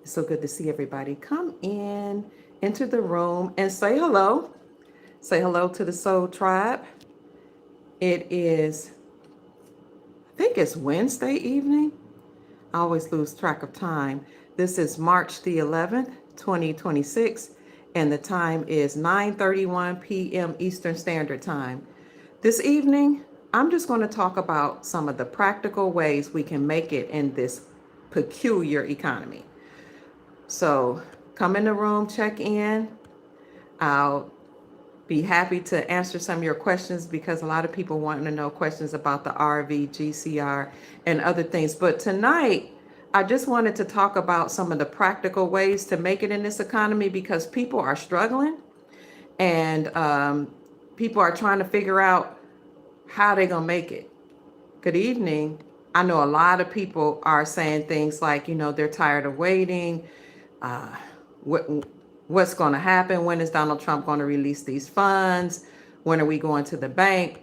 It's so good to see everybody. Come in, enter the room, and say hello. Say hello to the Soul Tribe. It is, I think it's Wednesday evening. I always lose track of time. This is March the 11th, 2026, and the time is 9:31 p.m. Eastern Standard Time. This evening, I'm just going to talk about some of the practical ways we can make it in this peculiar economy. So come in the room, check in. I'll be happy to answer some of your questions because a lot of people want to know questions about the RV, GCR, and other things. But tonight, I just wanted to talk about some of the practical ways to make it in this economy because people are struggling and people are trying to figure out how they're going to make it. Good evening. I know a lot of people are saying things like, they're tired of waiting. What's going to happen? When is Donald Trump going to release these funds? When are we going to the bank?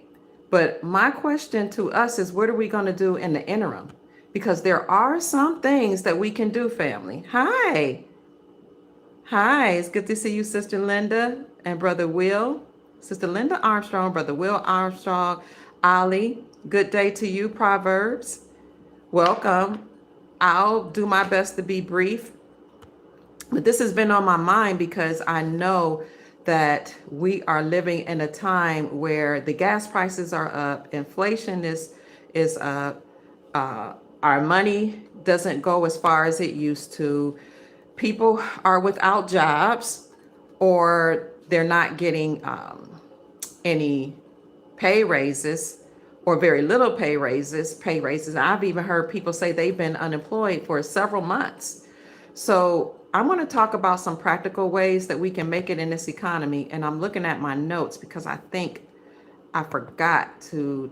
But my question to us is, what are we going to do in the interim? Because there are some things that we can do, family. Hi. It's good to see you, Sister Linda and Brother Will. Sister Linda Armstrong, Brother Will Armstrong, Ali, good day to you, Proverbs. Welcome. I'll do my best to be brief. But this has been on my mind because I know that we are living in a time where the gas prices are up, inflation is up, our money doesn't go as far as it used to. People are without jobs or they're not getting any pay raises or very little pay raises. I've even heard people say they've been unemployed for several months. So I'm going to talk about some practical ways that we can make it in this economy. And I'm looking at my notes because I think I forgot to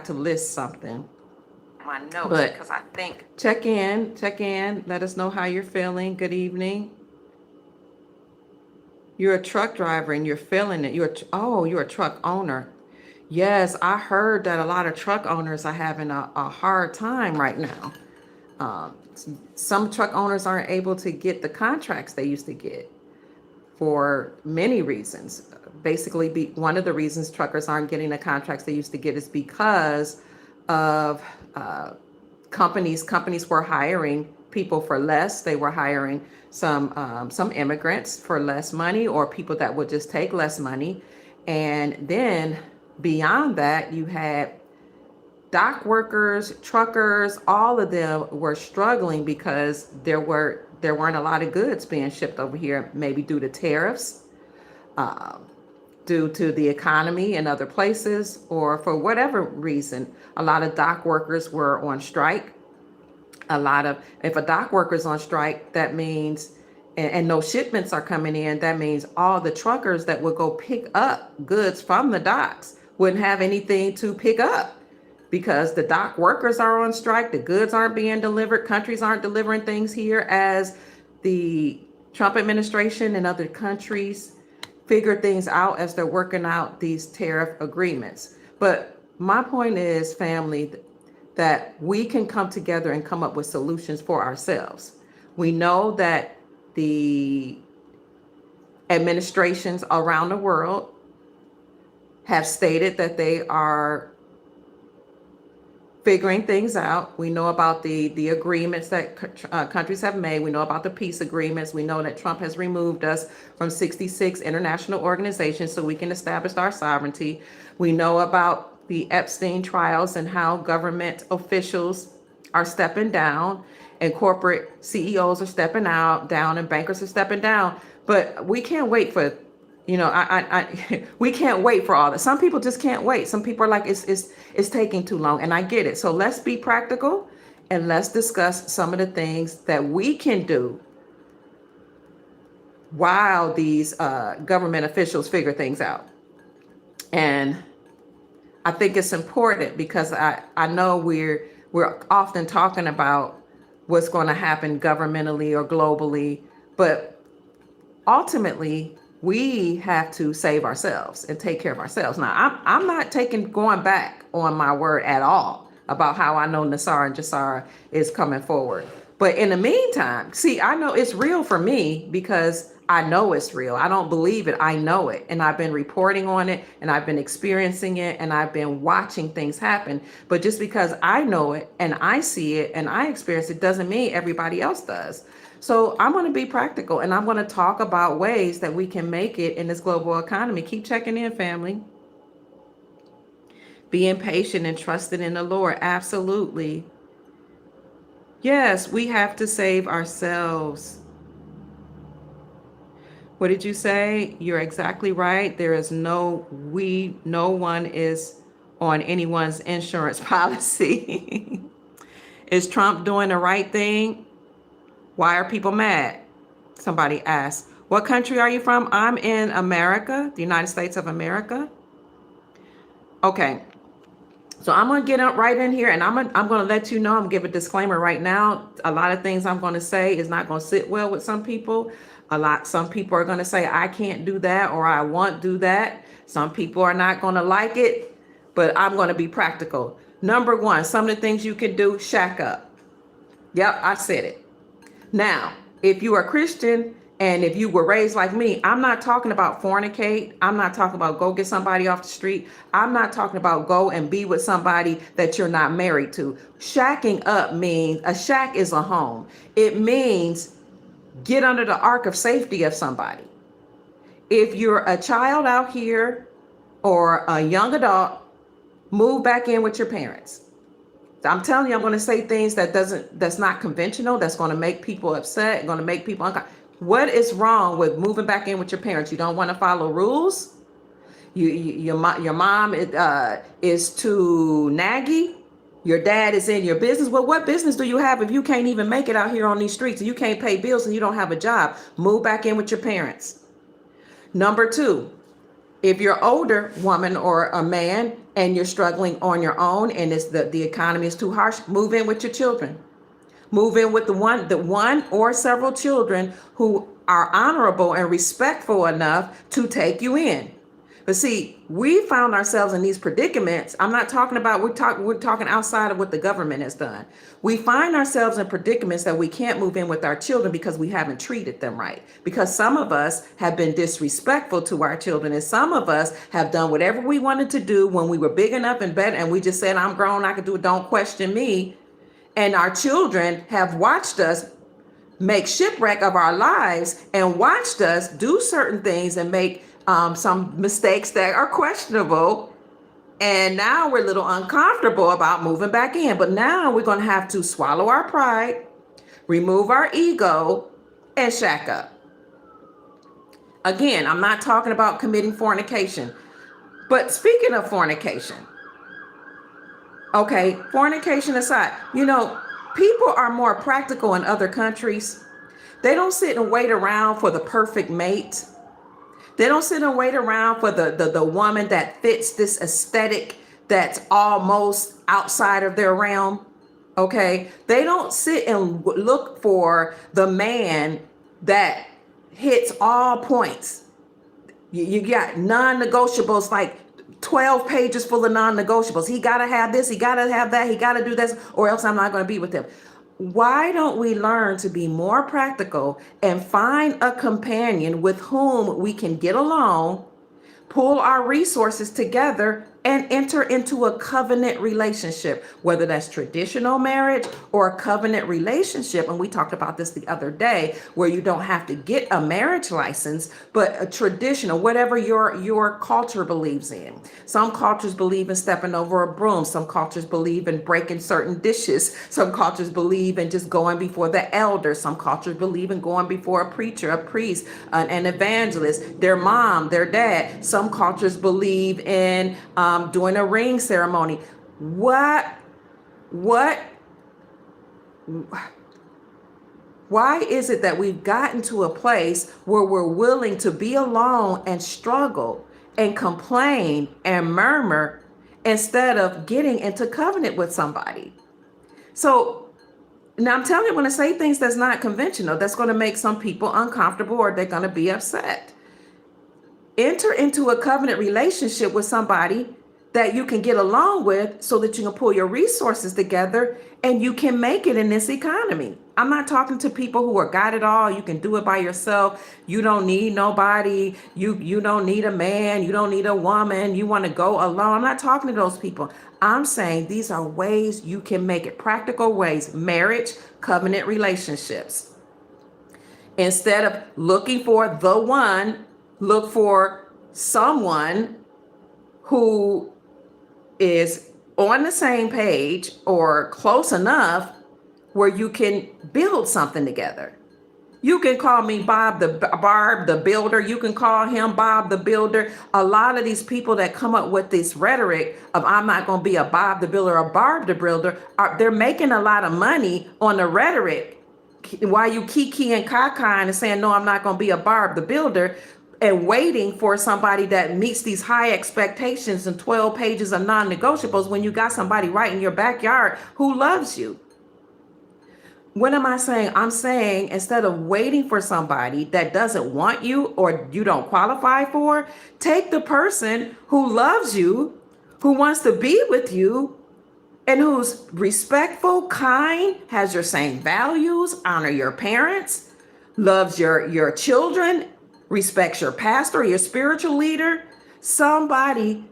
list something. But check in. Let us know how you're feeling. Good evening. You're a truck driver and you're feeling it. You're a truck owner. Yes, I heard that a lot of truck owners are having a hard time right now. Some truck owners aren't able to get the contracts they used to get for many reasons. Basically, one of the reasons truckers aren't getting the contracts they used to get is because of companies. Companies were hiring people for less. They were hiring some immigrants for less money or people that would just take less money. And then beyond that, you had dock workers, truckers, all of them were struggling because there weren't a lot of goods being shipped over here, maybe due to tariffs, due to the economy in other places, or for whatever reason. A lot of dock workers were on strike. If a dock worker's on strike, that means, and no shipments are coming in, that means all the truckers that would go pick up goods from the docks wouldn't have anything to pick up. Because the dock workers are on strike, the goods aren't being delivered, countries aren't delivering things here as the Trump administration and other countries figure things out as they're working out these tariff agreements. But my point is, family, that we can come together and come up with solutions for ourselves. We know that the administrations around the world have stated that they are figuring things out. We know about the agreements that countries have made. We know about the peace agreements. We know that Trump has removed us from 66 international organizations so we can establish our sovereignty. We know about the Epstein trials and how government officials are stepping down and corporate CEOs are stepping down and bankers are stepping down. But we can't wait for we can't wait for all that. Some people just can't wait. Some people are like, it's taking too long. And I get it. So let's be practical and let's discuss some of the things that we can do while these government officials figure things out. And I think it's important because I know we're often talking about what's going to happen governmentally or globally, but ultimately, we have to save ourselves and take care of ourselves. Now, I'm not going back on my word at all about how I know Nassar and Jassara is coming forward. But in the meantime, see, I know it's real for me because I know it's real. I don't believe it. I know it. And I've been reporting on it and I've been experiencing it and I've been watching things happen. But just because I know it and I see it and I experience it doesn't mean everybody else does. So I'm going to be practical and I'm going to talk about ways that we can make it in this global economy. Keep checking in, family. Being patient and trusting in the Lord. Absolutely. Yes, we have to save ourselves. What did you say? You're exactly right. There is no one is on anyone's insurance policy. Is Trump doing the right thing? Why are people mad? Somebody asked. What country are you from? I'm in America, the United States of America. Okay. So I'm going to get up right in here and I'm going to let you know, I'm going to give a disclaimer right now. A lot of things I'm going to say is not going to sit well with some people. Some people are going to say, I can't do that or I won't do that. Some people are not going to like it, but I'm going to be practical. Number one, some of the things you can do, shack up. Yep, I said it. Now, if you are Christian and if you were raised like me, I'm not talking about fornicate. I'm not talking about go get somebody off the street. I'm not talking about go and be with somebody that you're not married to. Shacking up means a shack is a home. It means get under the ark of safety of somebody. If you're a child out here or a young adult, move back in with your parents. I'm telling you, I'm going to say things that's not conventional, that's going to make people upset, going to make people uncomfortable. What is wrong with moving back in with your parents? You don't want to follow rules? Your mom is too naggy? Your dad is in your business? Well, what business do you have if you can't even make it out here on these streets and you can't pay bills and you don't have a job? Move back in with your parents. Number two, if you're older woman or a man and you're struggling on your own and the economy is too harsh, move in with your children. Move in with the one or several children who are honorable and respectful enough to take you in. But see, we found ourselves in these predicaments. I'm not talking about, we're talking outside of what the government has done. We find ourselves in predicaments that we can't move in with our children because we haven't treated them right. Because some of us have been disrespectful to our children, and some of us have done whatever we wanted to do when we were big enough and better, and we just said, I'm grown, I can do it, don't question me. And our children have watched us make shipwreck of our lives and watched us do certain things and make some mistakes that are questionable. And now we're a little uncomfortable about moving back in. But now we're going to have to swallow our pride, remove our ego, and shack up. Again, I'm not talking about committing fornication. But speaking of fornication, okay, fornication aside, people are more practical in other countries. They don't sit and wait around for the perfect mate. They don't sit and wait around for the woman that fits this aesthetic that's almost outside of their realm. Okay. They don't sit and look for the man that hits all points. You got non-negotiables, like 12 pages full of non-negotiables. He got to have this. He got to have that. He got to do this, or else I'm not going to be with him. Why don't we learn to be more practical and find a companion with whom we can get along, pull our resources together, and enter into a covenant relationship, whether that's traditional marriage or a covenant relationship. And we talked about this the other day, where you don't have to get a marriage license, but a traditional, whatever your culture believes in. Some cultures believe in stepping over a broom. Some cultures believe in breaking certain dishes. Some cultures believe in just going before the elders. Some cultures believe in going before a preacher, a priest, an evangelist, their mom, their dad. Some cultures believe in doing a ring ceremony. Why is it that we've gotten to a place where we're willing to be alone and struggle and complain and murmur instead of getting into covenant with somebody? So now I'm telling you, I'm going to say things that's not conventional, that's going to make some people uncomfortable or they're going to be upset. Enter into a covenant relationship with somebody that you can get along with so that you can pull your resources together and you can make it in this economy. I'm not talking to people who are got it all. You can do it by yourself. You don't need nobody. You don't need a man. You don't need a woman. You want to go alone. I'm not talking to those people. I'm saying these are ways you can make it, practical ways, marriage, covenant relationships. Instead of looking for the one, look for someone who is on the same page or close enough where you can build something together. You can call me Barb the builder. You can call him Bob the builder. A lot of these people that come up with this rhetoric of I'm not going to be a Bob the builder or Barb the builder, they're making a lot of money on the rhetoric while you kiki and caca and saying, no, I'm not going to be a Barb the builder, and waiting for somebody that meets these high expectations and 12 pages of non-negotiables when you got somebody right in your backyard who loves you. What am I saying? I'm saying instead of waiting for somebody that doesn't want you or you don't qualify for, take the person who loves you, who wants to be with you, and who's respectful, kind, has your same values, honor your parents, loves your children, respects your pastor, your spiritual leader, somebody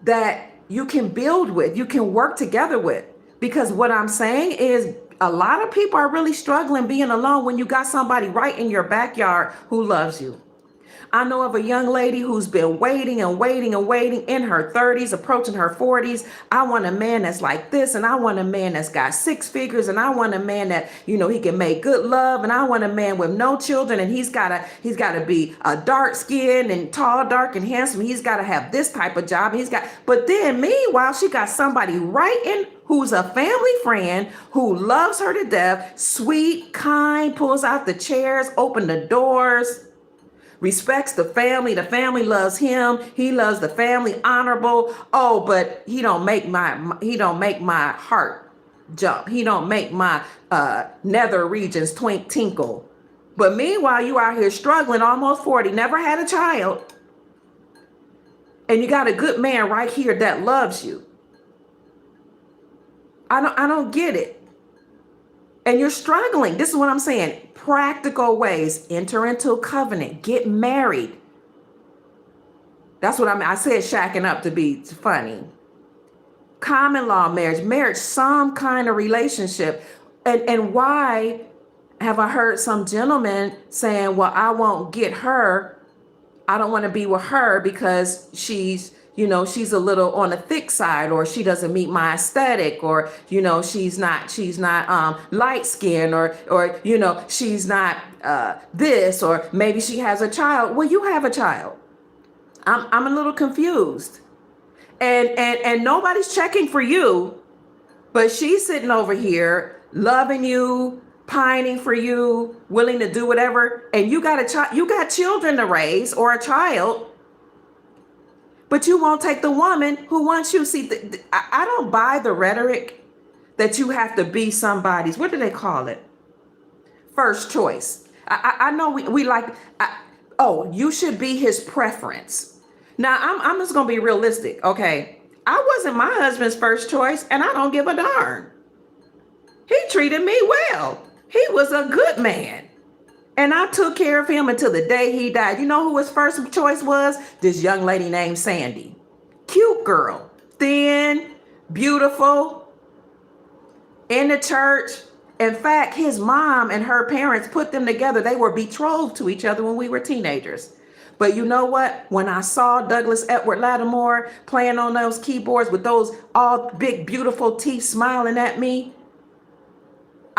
that you can build with, you can work together with. Because what I'm saying is a lot of people are really struggling being alone when you got somebody right in your backyard who loves you. I know of a young lady who's been waiting and waiting and waiting in her 30s, approaching her 40s. I want a man that's like this, and I want a man that's got 6 figures, and I want a man that, he can make good love, and I want a man with no children, and he's gotta be a dark skinned and tall, dark and handsome. He's gotta have this type of job. But then meanwhile, she got somebody right in who's a family friend who loves her to death, sweet, kind, pulls out the chairs, open the doors, respects the family loves him, he loves the family, honorable. Oh, but he don't make my heart jump. He don't make my nether regions tinkle. But meanwhile, you out here struggling, almost 40, never had a child, and you got a good man right here that loves you. I don't get it. And you're struggling. This is what I'm saying. Practical ways. Enter into a covenant. Get married. That's what I said shacking up to be funny. Common law marriage, some kind of relationship. And why have I heard some gentlemen saying, well, I won't get her. I don't want to be with her because she's a little on the thick side, or she doesn't meet my aesthetic, or, she's not light skinned, or, she's not this, or maybe she has a child. Well, you have a child. I'm a little confused, and nobody's checking for you, but she's sitting over here loving you, pining for you, willing to do whatever. And you got a child, you got children to raise, or a child. But you won't take the woman who wants you. See, I don't buy the rhetoric that you have to be somebody's, what do they call it? First choice. I know we like, you should be his preference. Now, I'm just going to be realistic, okay? I wasn't my husband's first choice, and I don't give a darn. He treated me well. He was a good man. And I took care of him until the day he died. You know who his first choice was? This young lady named Sandy. Cute girl. Thin, beautiful, in the church. In fact, his mom and her parents put them together. They were betrothed to each other when we were teenagers. But you know what? When I saw Douglas Edward Lattimore playing on those keyboards with those all big, beautiful teeth smiling at me,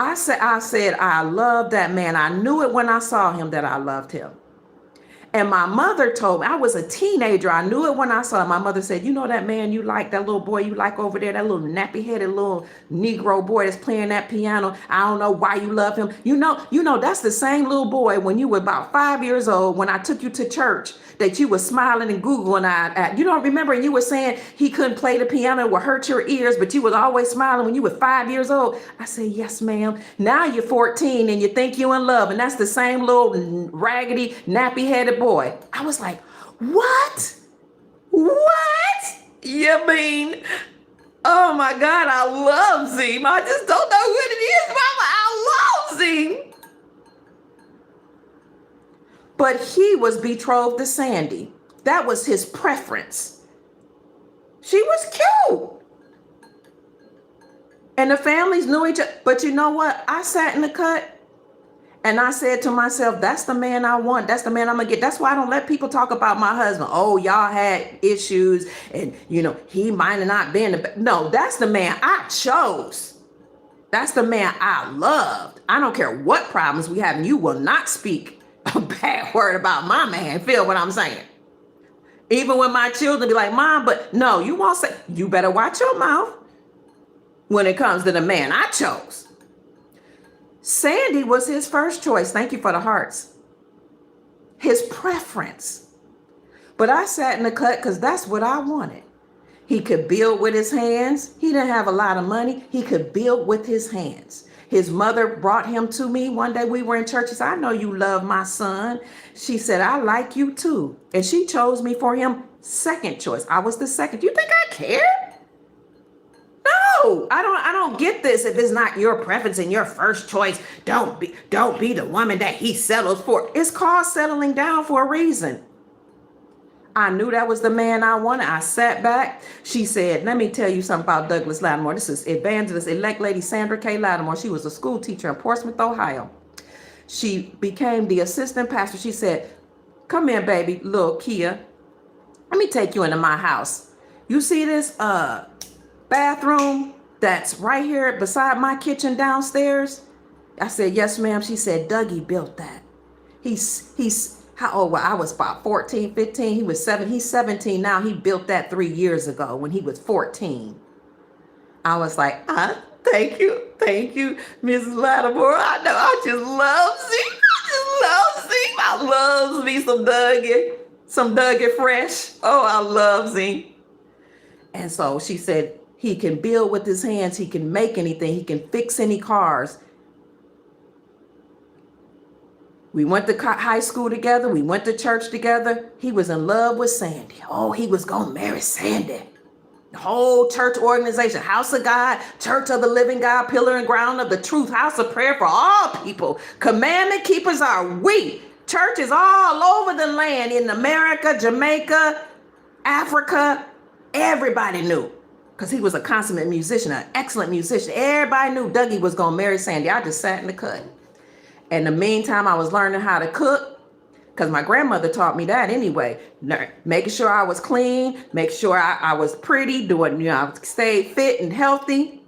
I said, I love that man. I knew it when I saw him that I loved him. And my mother told me, I was a teenager. I knew it when I saw him. My mother said, you know that man you like, that little boy you like over there, that little nappy-headed little Negro boy that's playing that piano. I don't know why you love him. You know, that's the same little boy when you were about 5 years old, when I took you to church, that you were smiling and googling at. You don't remember, and you were saying he couldn't play the piano, it would hurt your ears, but you was always smiling when you were 5 years old. I said, yes, ma'am. Now you're 14 and you think you're in love, and that's the same little raggedy, nappy-headed boy. I was like, what? What? You mean, oh my God, I love Zim. I just don't know what it is, Mama. I love Zim. But he was betrothed to Sandy. That was his preference. She was cute. And the families knew each other. But you know what? I sat in the cut and I said to myself, that's the man I want. That's the man I'm going to get. That's why I don't let people talk about my husband. Oh, y'all had issues and, he might have not been. No, that's the man I chose. That's the man I loved. I don't care what problems we have. And you will not speak a bad word about my man. Feel what I'm saying? Even when my children be like, Mom, but no, you won't say, you better watch your mouth when it comes to the man I chose. Sandy was his first choice. Thank you for the hearts. His preference. But I sat in the cut because that's what I wanted. He could build with his hands. He didn't have a lot of money. He could build with his hands. His mother brought him to me. One day we were in church. She said, I know you love my son. She said, I like you too. And she chose me for him. Second choice. I was the second. You think I cared? No, I don't get this. If it's not your preference and your first choice, don't be the woman that he settles for. It's called settling down for a reason. I knew that was the man I wanted. I sat back. She said, let me tell you something about Douglas Lattimore. This is evangelist elect lady Sandra K. Lattimore. She was a school teacher in Portsmouth, Ohio. She became the assistant pastor. She said, come here, baby, little Kia. Let me take you into my house. You see this bathroom that's right here beside my kitchen downstairs? I said, yes, ma'am. She said, Dougie built that. He's how old? Well, I was about 14, 15. He was 7. He's 17 now. He built that 3 years ago when he was 14. I was like, thank you, Mrs. Lattimore. I know. I just love Zeke. I love me some Dougie Fresh. Oh, I love Zeke. And so she said, he can build with his hands. He can make anything. He can fix any cars. We went to high school together. We went to church together. He was in love with Sandy. Oh, he was going to marry Sandy. The whole church organization, House of God, Church of the Living God, Pillar and Ground of the Truth, House of Prayer for all people. Commandment keepers are we. Churches all over the land in America, Jamaica, Africa. Everybody knew because he was a consummate musician, an excellent musician. Everybody knew Dougie was going to marry Sandy. I just sat in the cut. In the meantime, I was learning how to cook because my grandmother taught me that anyway. Making sure I was clean, make sure I was pretty, stay fit and healthy,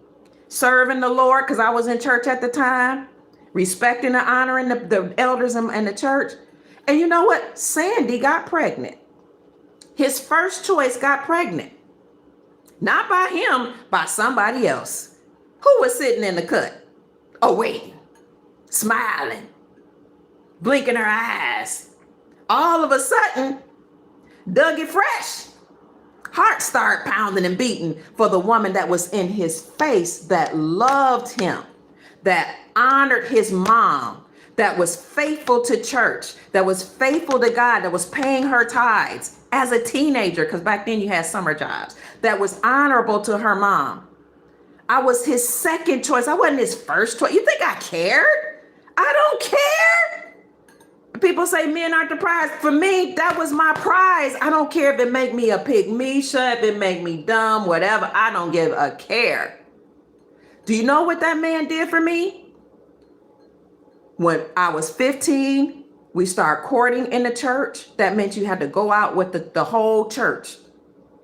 serving the Lord because I was in church at the time, respecting and honoring the elders in the church. And you know what? Sandy got pregnant. His first choice got pregnant. Not by him, by somebody else. Who was sitting in the cut? Oh, wait. Smiling, blinking her eyes. All of a sudden, Dougie Fresh, heart started pounding and beating for the woman that was in his face, that loved him, that honored his mom, that was faithful to church, that was faithful to God, that was paying her tithes as a teenager, because back then you had summer jobs, that was honorable to her mom. I was his second choice. I wasn't his first choice. You think I cared? I don't care. People say men aren't the prize. For me, that was my prize. I don't care if it make me a pygmisha, if it make me dumb, whatever. I don't give a care. Do you know what that man did for me? When I was 15, we started courting in the church. That meant you had to go out with the whole church.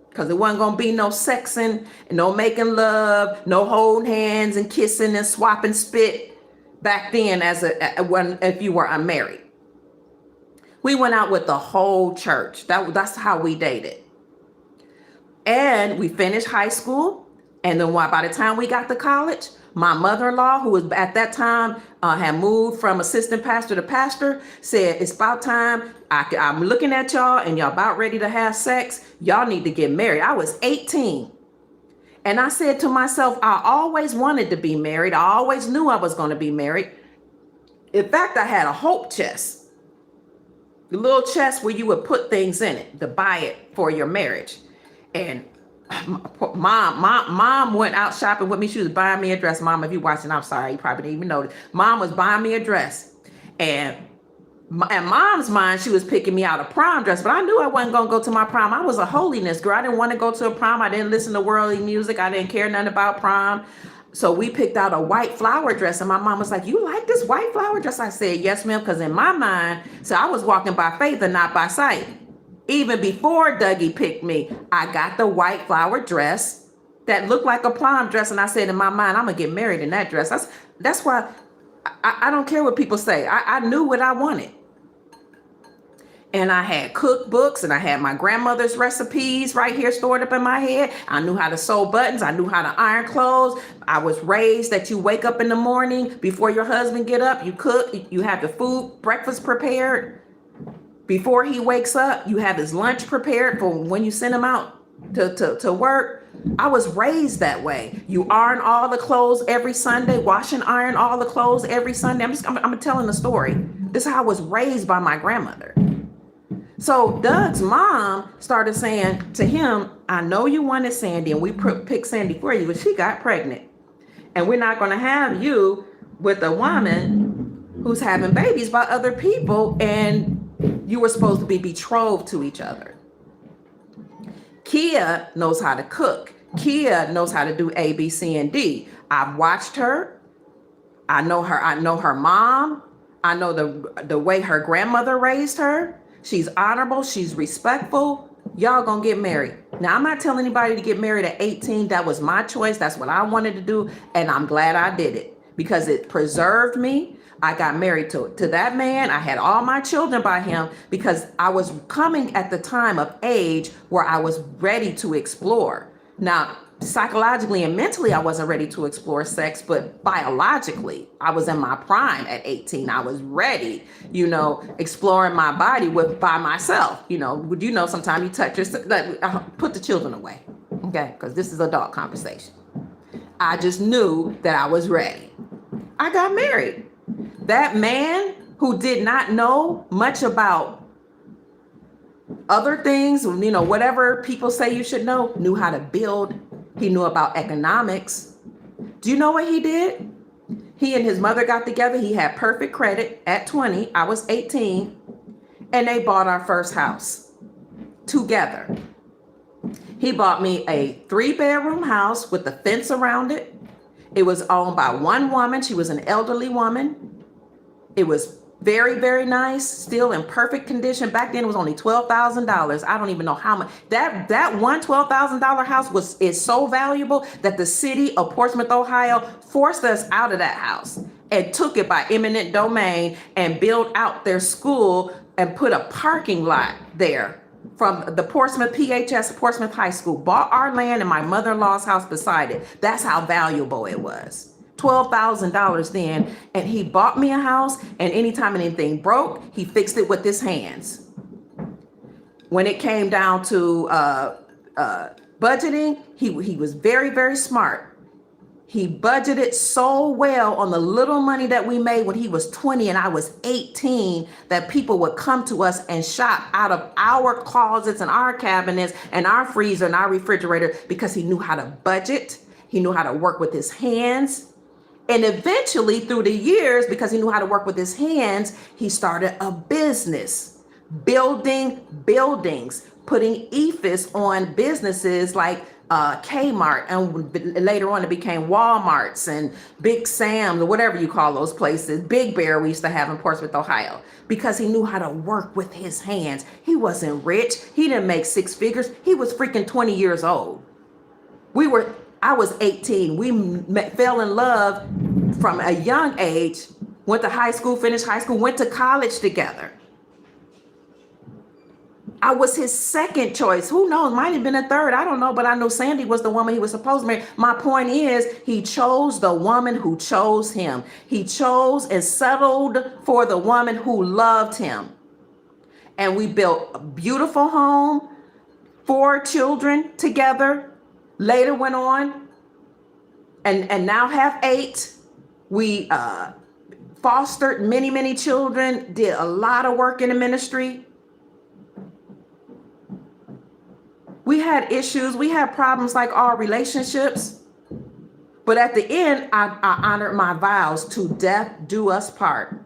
Because it wasn't going to be no sexing and no making love, no holding hands and kissing and swapping spit. Back then, if you were unmarried, we went out with the whole church. That's how we dated. And we finished high school. And then by the time we got to college, my mother-in-law, who was at that time had moved from assistant pastor to pastor, said, it's about time. I'm looking at y'all and y'all about ready to have sex. Y'all need to get married. I was 18. And I said to myself, I always wanted to be married. I always knew I was going to be married. In fact, I had a hope chest. the little chest where you would put things in it to buy it for your marriage. And mom went out shopping with me. She was buying me a dress. Mom, if you're watching, I'm sorry, you probably didn't even notice. Mom was buying me a dress, and in mom's mind, she was picking me out a prom dress, but I knew I wasn't going to go to my prom. I was a holiness girl. I didn't want to go to a prom. I didn't listen to worldly music. I didn't care nothing about prom. So we picked out a white flower dress, and my mom was like, "You like this white flower dress?" I said, "Yes, ma'am," because in my mind, so I was walking by faith and not by sight. Even before Dougie picked me, I got the white flower dress that looked like a prom dress, and I said in my mind, "I'm gonna get married in that dress." That's why I don't care what people say. I knew what I wanted. And I had cookbooks, and I had my grandmother's recipes right here stored up in my head. I knew how to sew buttons. I knew how to iron clothes. I was raised that you wake up in the morning before your husband get up, you cook, you have the food, breakfast prepared. Before he wakes up, you have his lunch prepared for when you send him out to work. I was raised that way. You iron all the clothes every Sunday, wash and iron all the clothes every Sunday. I'm telling the story. This is how I was raised by my grandmother. So Doug's mom started saying to him, "I know you wanted Sandy, and we picked Sandy for you, but she got pregnant. And we're not going to have you with a woman who's having babies by other people, and you were supposed to be betrothed to each other." Kia knows how to cook. Kia knows how to do A, B, C, and D. I've watched her. I know her mom. I know the way her grandmother raised her. She's honorable. She's respectful. Y'all gonna get married. Now, I'm not telling anybody to get married at 18. That was my choice. That's what I wanted to do. And I'm glad I did it because it preserved me. I got married to that man. I had all my children by him because I was coming at the time of age where I was ready to explore. Now, psychologically and mentally, I wasn't ready to explore sex, but biologically, I was in my prime at 18. I was ready, exploring my body by myself. Sometimes you touch yourself. Put the children away, okay? Because this is adult conversation. I just knew that I was ready. I got married. That man who did not know much about other things, whatever people say you should know, knew how to build. He knew about economics. Do you know what he did? He and his mother got together. He had perfect credit at 20. I was 18. And they bought our first house together. He bought me a 3-bedroom house with a fence around it. It was owned by one woman. She was an elderly woman. It was very, very nice, still in perfect condition. Back then it was only $12,000. I don't even know how much. That one $12,000 house is so valuable that the city of Portsmouth, Ohio forced us out of that house and took it by eminent domain and built out their school and put a parking lot there from the Portsmouth PHS, Portsmouth High School, bought our land and my mother-in-law's house beside it. That's how valuable it was. $12,000 then, and he bought me a house, and anytime anything broke, he fixed it with his hands. When it came down to budgeting, he was very, very smart. He budgeted so well on the little money that we made when he was 20 and I was 18 that people would come to us and shop out of our closets and our cabinets and our freezer and our refrigerator because he knew how to budget. He knew how to work with his hands. And eventually, through the years, because he knew how to work with his hands, he started a business, building buildings, putting ephes on businesses like Kmart, and later on it became Walmarts and Big Sam's, or whatever you call those places. Big Bear we used to have in Portsmouth, Ohio, because he knew how to work with his hands. He wasn't rich. He didn't make 6 figures. He was freaking 20 years old. I was 18. We fell in love from a young age, went to high school, finished high school, went to college together. I was his second choice. Who knows? Might have been a third. I don't know. But I know Sandy was the woman he was supposed to marry. My point is, he chose the woman who chose him. He chose and settled for the woman who loved him. And we built a beautiful home, 4 children together. Later went on and now have 8. We fostered many, many children, did a lot of work in the ministry. We had issues, we had problems like all relationships. But at the end, I honored my vows to death do us part.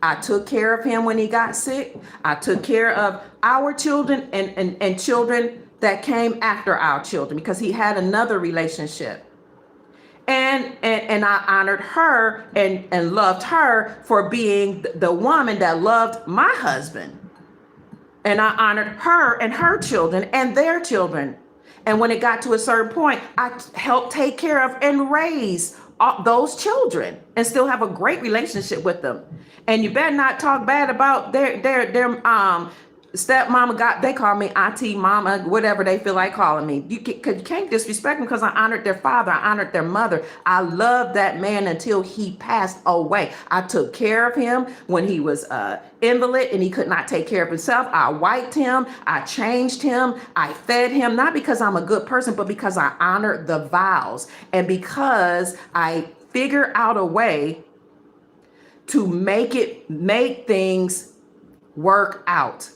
I took care of him when he got sick. I took care of our children and children that came after our children because he had another relationship. And I honored her and loved her for being the woman that loved my husband. And I honored her and her children and their children. And when it got to a certain point, I helped take care of and raise those children and still have a great relationship with them. And you better not talk bad about their stepmama. They call me auntie, mama, whatever they feel like calling me. You can't disrespect them because I honored their father. I honored their mother. I loved that man until he passed away. I took care of him when he was invalid and he could not take care of himself. I wiped him. I changed him. I fed him, not because I'm a good person, but because I honored the vows and because I figured out a way to make things work out.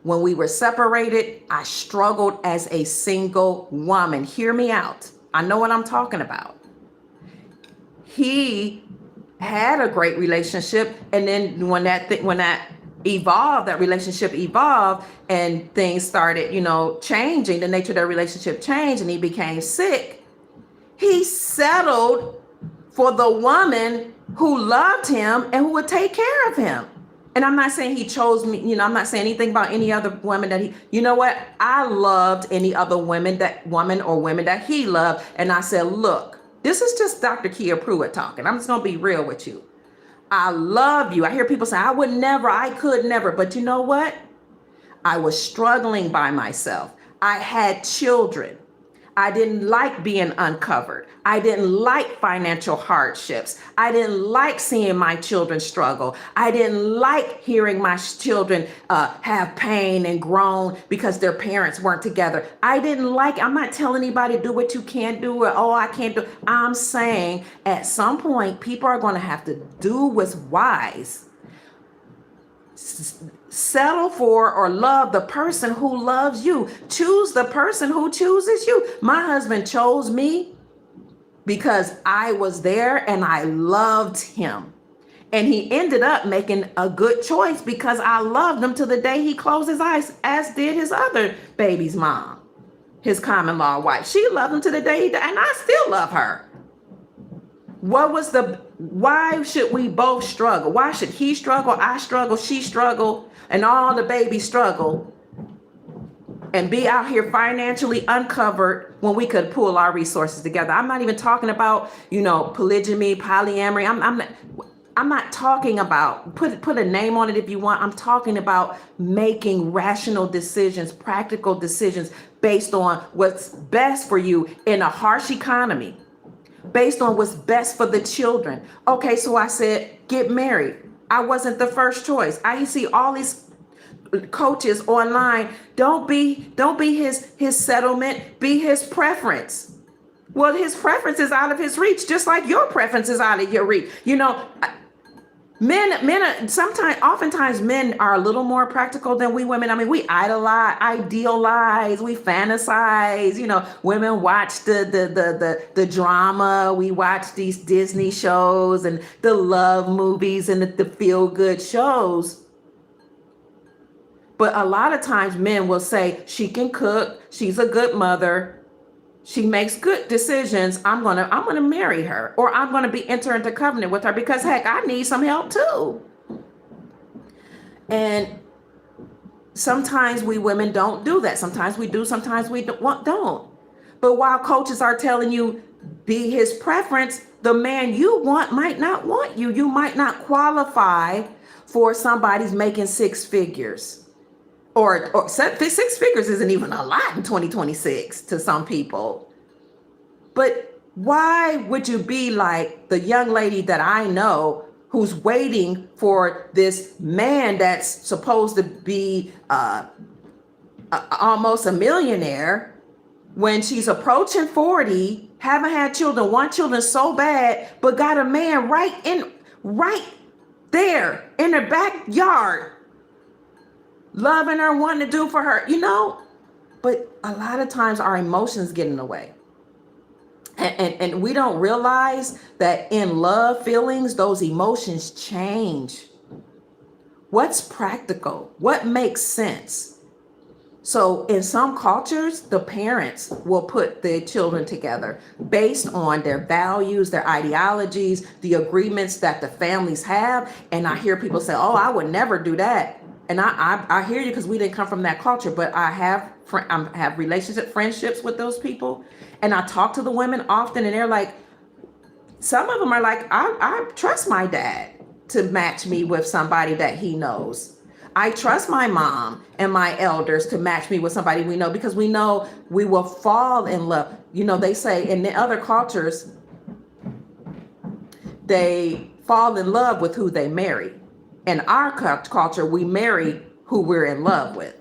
When we were separated, I struggled as a single woman. Hear me out. I know what I'm talking about. He had a great relationship, and then when that evolved, that relationship evolved, and things started, changing. The nature of their relationship changed, and he became sick. He settled for the woman who loved him and who would take care of him. And I'm not saying he chose me, I'm not saying anything about any other woman that I loved any other woman or women that he loved. And I said, look, this is just Dr. Kia Pruitt talking. I'm just going to be real with you. I love you. I hear people say, I could never. But you know what? I was struggling by myself. I had children. I didn't like being uncovered. I didn't like financial hardships. I didn't like seeing my children struggle. I didn't like hearing my children have pain and groan because their parents weren't together. I'm not telling anybody do what you can't do or, I can't do. I'm saying at some point, people are going to have to do what's wise. Settle for or love the person who loves you. Choose the person who chooses you. My husband chose me because I was there and I loved him. And he ended up making a good choice because I loved him to the day he closed his eyes, as did his other baby's mom, his common law wife. She loved him to the day he died, and I still love her. Why should we both struggle? Why should he struggle, I struggle, she struggle, and all the babies struggle and be out here financially uncovered when we could pull our resources together? I'm not even talking about, polygamy, polyamory. I'm not talking about, put a name on it if you want. I'm talking about making rational decisions, practical decisions based on what's best for you in a harsh economy. Based on what's best for the children. Okay, so I said, get married. I wasn't the first choice. I see all these coaches online. Don't be his settlement, be his preference. Well, his preference is out of his reach, just like your preference is out of your reach. Men oftentimes men are a little more practical than we women. I mean, we idealize, we fantasize, women watch the drama. We watch these Disney shows and the love movies and the feel good shows. But a lot of times men will say, she can cook. She's a good mother. She makes good decisions. I'm gonna marry her, or I'm gonna enter into covenant with her because heck, I need some help too. And sometimes we women don't do that. Sometimes we do. Sometimes we don't. But while coaches are telling you be his preference, the man you want might not want you. You might not qualify for somebody's making six figures. Or 6 figures isn't even a lot in 2026 to some people. But why would you be like the young lady that I know who's waiting for this man that's supposed to be almost a millionaire when she's approaching 40, haven't had children, want children so bad, but got a man right right there in her backyard, loving her, wanting to do for her, but a lot of times our emotions get in the way. And we don't realize that in love feelings, those emotions change. What's practical? What makes sense? So in some cultures, the parents will put their children together based on their values, their ideologies, the agreements that the families have. And I hear people say, oh, I would never do that. And I hear you, because we didn't come from that culture, but I have friendships with those people. And I talk to the women often, and they're like, some of them are like, I trust my dad to match me with somebody that he knows. I trust my mom and my elders to match me with somebody we know, because we know we will fall in love. They say in the other cultures, they fall in love with who they marry. In our culture, we marry who we're in love with.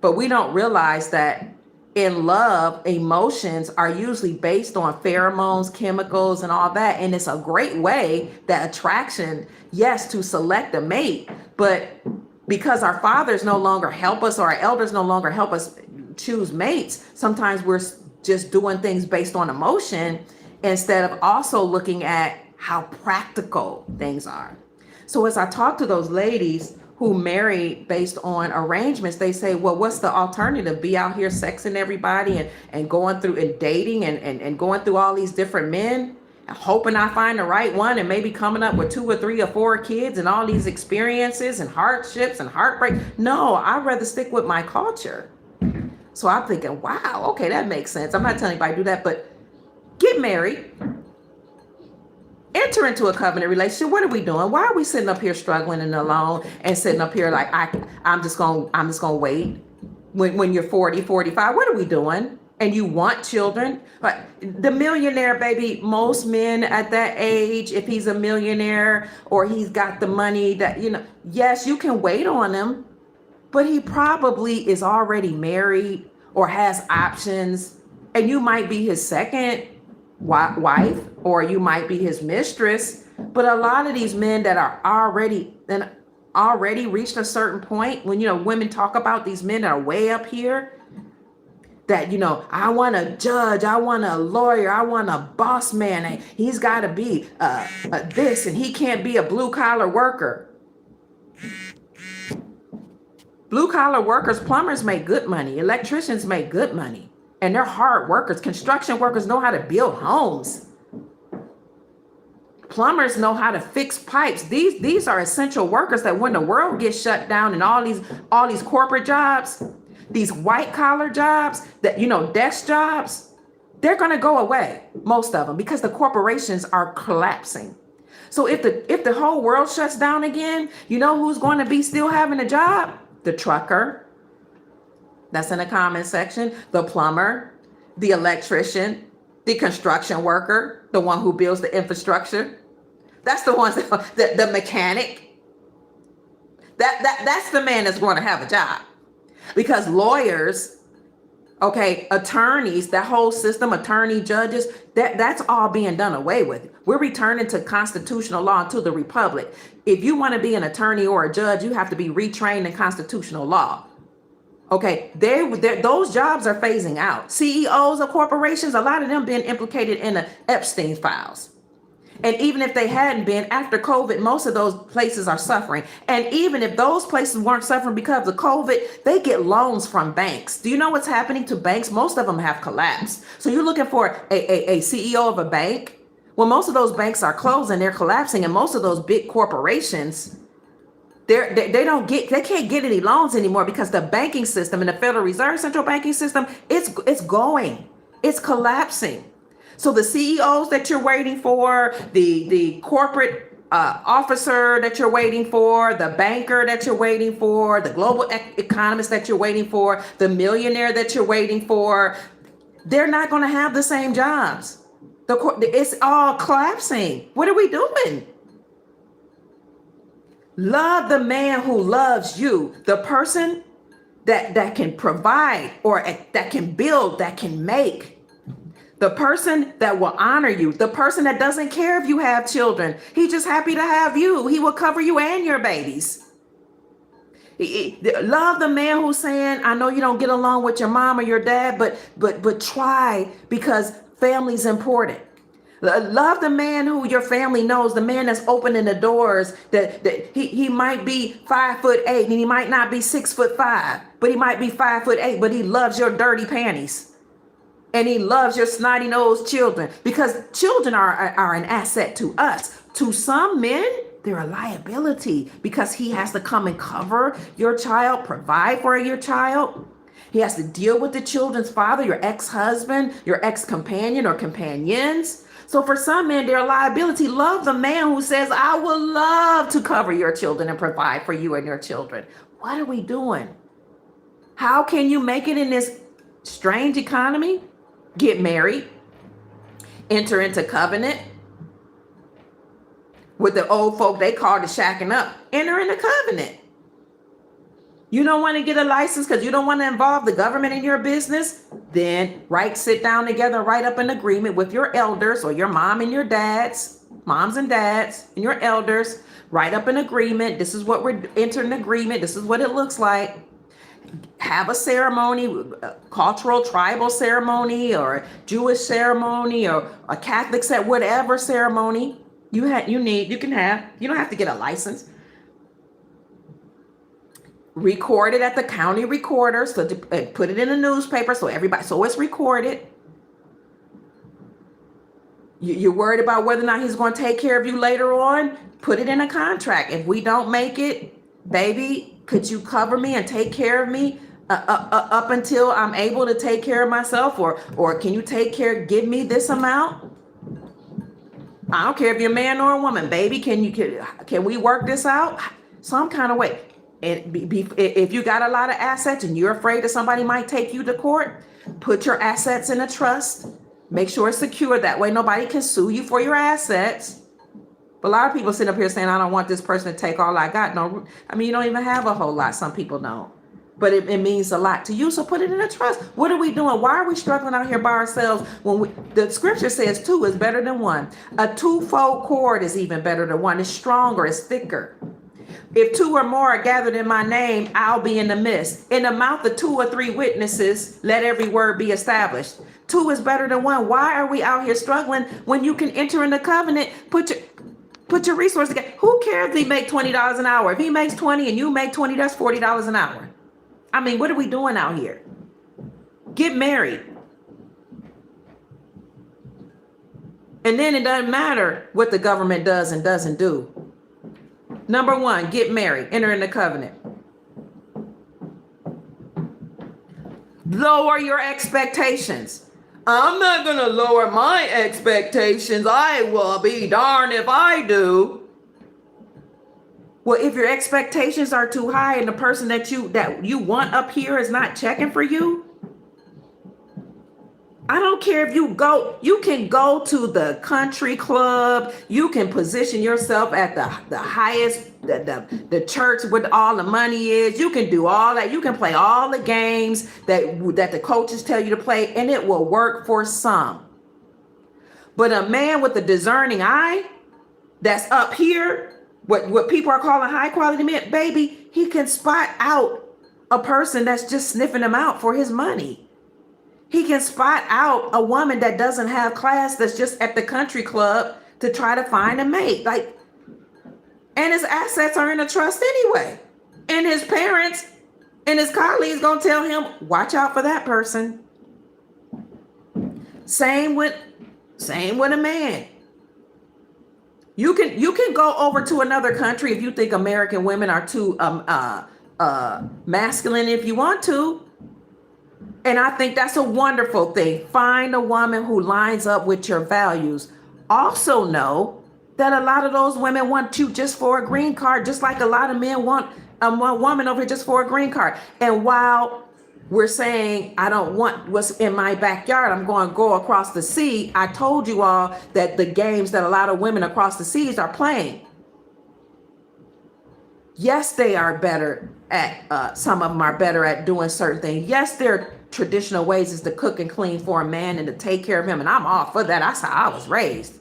But we don't realize that in love, emotions are usually based on pheromones, chemicals, and all that. And it's a great way, that attraction, yes, to select a mate. But because our fathers no longer help us, or our elders no longer help us choose mates, sometimes we're just doing things based on emotion instead of also looking at how practical things are. So as I talk to those ladies who marry based on arrangements, they say, well, what's the alternative? Be out here sexing everybody and going through and dating and going through all these different men, hoping I find the right one, and maybe coming up with 2 or 3 or 4 kids and all these experiences and hardships and heartbreak. No, I'd rather stick with my culture. So I'm thinking, wow, okay, that makes sense. I'm not telling anybody to do that, but get married. Enter into a covenant relationship. What are we doing? Why are we sitting up here struggling and alone and sitting up here like I'm just gonna wait when you're 40, 45? What are we doing? And you want children? But the millionaire, baby, most men at that age, if he's a millionaire or he's got the money that, yes, you can wait on him, but he probably is already married or has options, and you might be his second wife, or you might be his mistress. But a lot of these men that are already reached a certain point, when women talk about these men that are way up here, that I want a judge, I want a lawyer, I want a boss man, and he's got to be this, and he can't be a blue collar worker. Blue collar workers, plumbers make good money, electricians make good money. And they're hard workers. Construction workers know how to build homes. Plumbers know how to fix pipes. These are essential workers that when the world gets shut down and all these corporate jobs, these white collar jobs, that desk jobs, they're going to go away, most of them, because the corporations are collapsing. So if the whole world shuts down again, who's going to be still having a job? The trucker. That's in the comment section. The plumber, the electrician, the construction worker, the one who builds the infrastructure. That's the ones the mechanic. That's the man that's going to have a job. Because lawyers, okay, attorneys, that whole system, attorney, judges, that's all being done away with. We're returning to constitutional law and to the republic. If you want to be an attorney or a judge, you have to be retrained in constitutional law. Okay, those jobs are phasing out. CEOs of corporations, a lot of them been implicated in the Epstein files. And even if they hadn't been, after COVID, most of those places are suffering. And even if those places weren't suffering because of COVID, they get loans from banks. Do you know what's happening to banks? Most of them have collapsed. So you're looking for a CEO of a bank? Well, most of those banks are closing, they're collapsing, and most of those big corporations, they can't get any loans anymore because the banking system and the Federal Reserve central banking system, it's collapsing. So the CEOs that you're waiting for, the corporate officer that you're waiting for, the banker that you're waiting for, the global economist that you're waiting for, the millionaire that you're waiting for, they're not going to have the same jobs. It's all collapsing. What are we doing? Love the man who loves you, the person that can provide, or that can build, that can make. The person that will honor you, the person that doesn't care if you have children, he's just happy to have you. He will cover you and your babies. Love the man who's saying, I know you don't get along with your mom or your dad, but try, because family's important. Love the man who your family knows, the man that's opening the doors, that he might be 5'8" and he might not be 6'5", but he might be 5'8", but he loves your dirty panties. And he loves your snotty nosed children, because children are an asset to us. To some men, they're a liability, because he has to come and cover your child, provide for your child. He has to deal with the children's father, your ex-husband, your ex-companion or companions. So for some men, they're a liability. Love the man who says, I will love to cover your children and provide for you and your children. What are we doing? How can you make it in this strange economy? Get married, enter into covenant. With the old folk, they call it shacking up. Enter in a covenant. You don't want to get a license because you don't want to involve the government in your business? Then sit down together, write up an agreement with your elders, or your mom and your dads, moms and dads and your elders. Write up an agreement. This is what we're entering agreement. This is what it looks like. Have a ceremony, a cultural tribal ceremony, or Jewish ceremony, or a Catholic set, whatever ceremony you can have. You don't have to get a license. Record it at the county recorder, so put it in the newspaper so it's recorded. You're worried about whether or not he's going to take care of you later on? Put it in a contract. If we don't make it, baby, could you cover me and take care of me up until I'm able to take care of myself? Or can you give me this amount? I don't care if you're a man or a woman, baby. Can we work this out some kind of way? If you got a lot of assets and you're afraid that somebody might take you to court, put your assets in a trust. Make sure it's secure. That way nobody can sue you for your assets. But a lot of people sit up here saying, I don't want this person to take all I got. No, I mean, you don't even have a whole lot. Some people don't. But it means a lot to you. So put it in a trust. What are we doing? Why are we struggling out here by ourselves when the scripture says 2 is better than 1? A 2-fold cord is even better than 1. It's stronger. It's thicker. If 2 or more are gathered in my name, I'll be in the midst. In the mouth of 2 or 3 witnesses, let every word be established. 2 is better than 1. Why are we out here struggling when you can enter in the covenant? Put your resources together. Who cares if he make $20 an hour? If he makes 20 and you make 20, that's $40 an hour. I mean, what are we doing out here? Get married. And then it doesn't matter what the government does and doesn't do. Number 1, get married. Enter in the covenant. Lower your expectations. I'm not going to lower my expectations. I will be darned if I do. Well, if your expectations are too high and the person that you want up here is not checking for you, I don't care if you can go to the country club. You can position yourself at the highest, the church with all the money is. You can do all that. You can play all the games that the coaches tell you to play, and it will work for some. But a man with a discerning eye that's up here, what people are calling high quality men, baby, he can spot out a person that's just sniffing him out for his money. He can spot out a woman that doesn't have class, that's just at the country club to try to find a mate. And his assets are in a trust anyway. And his parents and his colleagues gonna tell him, watch out for that person. Same with a man. You can go over to another country if you think American women are too masculine if you want to. And I think that's a wonderful thing. Find a woman who lines up with your values. Also know that a lot of those women want you just for a green card, just like a lot of men want a woman over here just for a green card. And while we're saying, I don't want what's in my backyard, I'm going to go across the sea, I told you all that the games that a lot of women across the seas are playing. Yes, they are better at, some of them are better at doing certain things. Yes, they're traditional ways is to cook and clean for a man and to take care of him. And I'm all for that. That's how I was raised.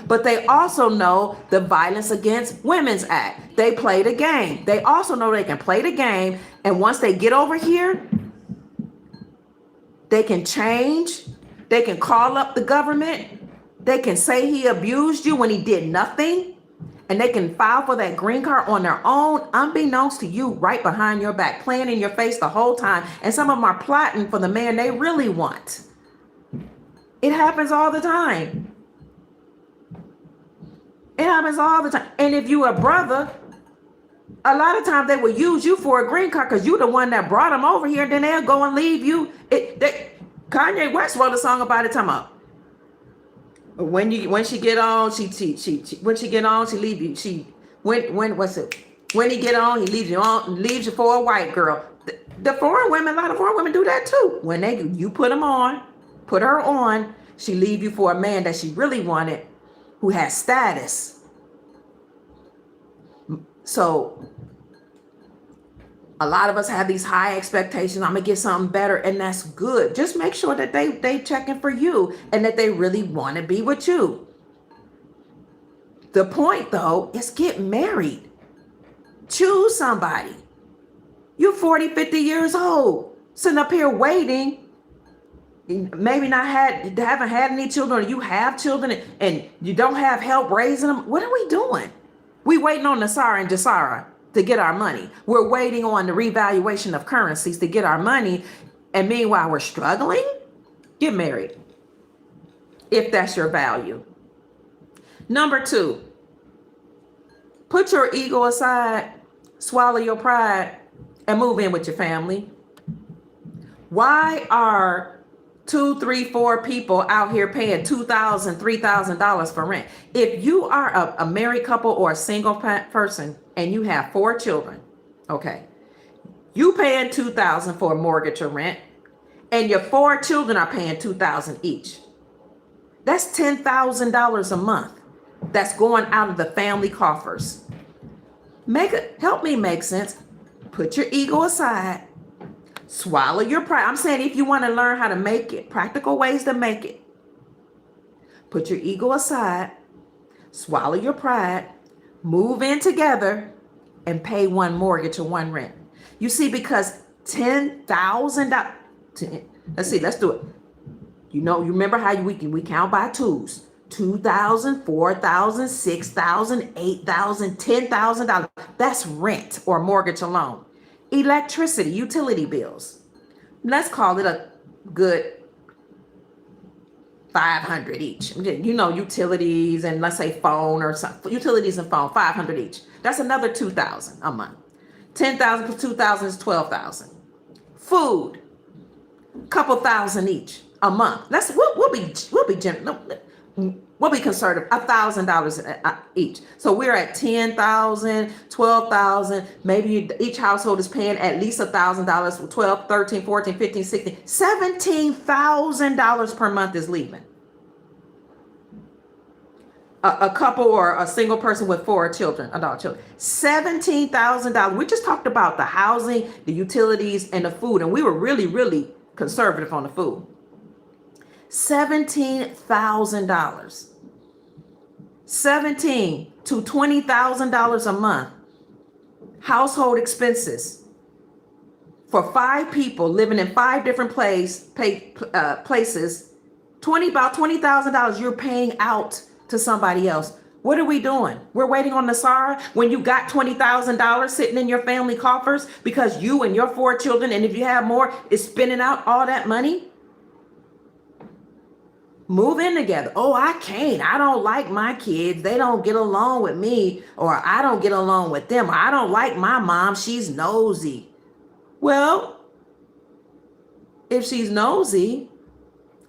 But they also know the Violence Against Women's Act. They play the game. They also know they can play the game. And once they get over here, they can change. They can call up the government. They can say he abused you when he did nothing. And they can file for that green card on their own, unbeknownst to you, right behind your back, playing in your face the whole time. And some of them are plotting for the man they really want. It happens all the time. It happens all the time. And if you a brother, a lot of times they will use you for a green card because you're the one that brought them over here. Then they'll go and leave you. Kanye West wrote a song about it, talking about when she get on, she leave you. When he get on, he leaves you for a white girl. The foreign women, a lot of foreign women do that too. When you put her on, she leave you for a man that she really wanted, who has status. So a lot of us have these high expectations. I'm gonna get something better, and that's good. Just make sure that they checking for you and that they really want to be with you. The point though is get married. Choose somebody. You're 40, 50 years old, sitting up here waiting. Maybe haven't had any children, or you have children and you don't have help raising them. What are we doing? We waiting on Nasara and Jasara to get our money. We're waiting on the revaluation of currencies to get our money. And meanwhile, we're struggling. Get married if that's your value. Number 2, put your ego aside, swallow your pride, and move in with your family. Why are 2, 3, 4 people out here paying $2,000, $3,000 for rent? If you are a married couple or a single person and you have 4 children, okay, you paying $2,000 for a mortgage or rent, and your 4 children are paying $2,000 each. That's $10,000 a month. That's going out of the family coffers. Help me make sense. Put your ego aside. Swallow your pride. I'm saying if you want to learn how to make it, practical ways to make it. Put your ego aside, swallow your pride, move in together, and pay one mortgage or one rent. You see, because $10,000. Let's do it. You remember how we count by twos. $2,000, $4,000, $6,000, $8,000, $10,000. That's rent or mortgage alone. Electricity, utility bills. Let's call it a good $500 each. Utilities and let's say phone or something. Utilities and phone, $500 each. That's another $2,000 a month. $10,000 plus $2,000 is $12,000. Food, couple thousand each a month. We'll be conservative, $1,000 each. So we're at $10,000, $12,000. Maybe each household is paying at least $1,000, $12, $13, $14, $15, $16, $17,000 per month is leaving. A couple or a single person with 4 children, adult children, $17,000. We just talked about the housing, the utilities, and the food, and we were really, really conservative on the food. $17,000. $17,000 to $20,000 a month. Household expenses for 5 people living in 5 different places. About $20,000 you're paying out to somebody else. What are we doing? We're waiting on Nasara when you got $20,000 sitting in your family coffers because you and your 4 children, and if you have more, is spending out all that money. Move in together. Oh, I can't. I don't like my kids. They don't get along with me, or I don't get along with them. Or I don't like my mom. She's nosy. Well, if she's nosy,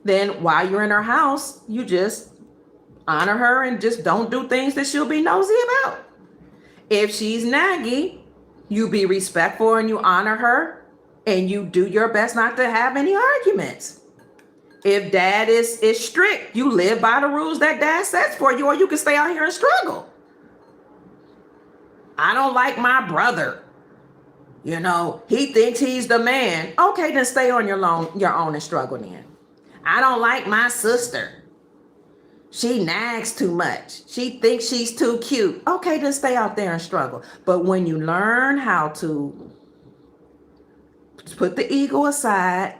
then while you're in her house, you just honor her and just don't do things that she'll be nosy about. If she's naggy, you be respectful and you honor her and you do your best not to have any arguments. If dad is strict, you live by the rules that dad sets for you, or you can stay out here and struggle. I don't like my brother. He thinks he's the man. Okay, then stay on your own and struggle then. I don't like my sister. She nags too much. She thinks she's too cute. Okay, then stay out there and struggle. But when you learn how to put the ego aside,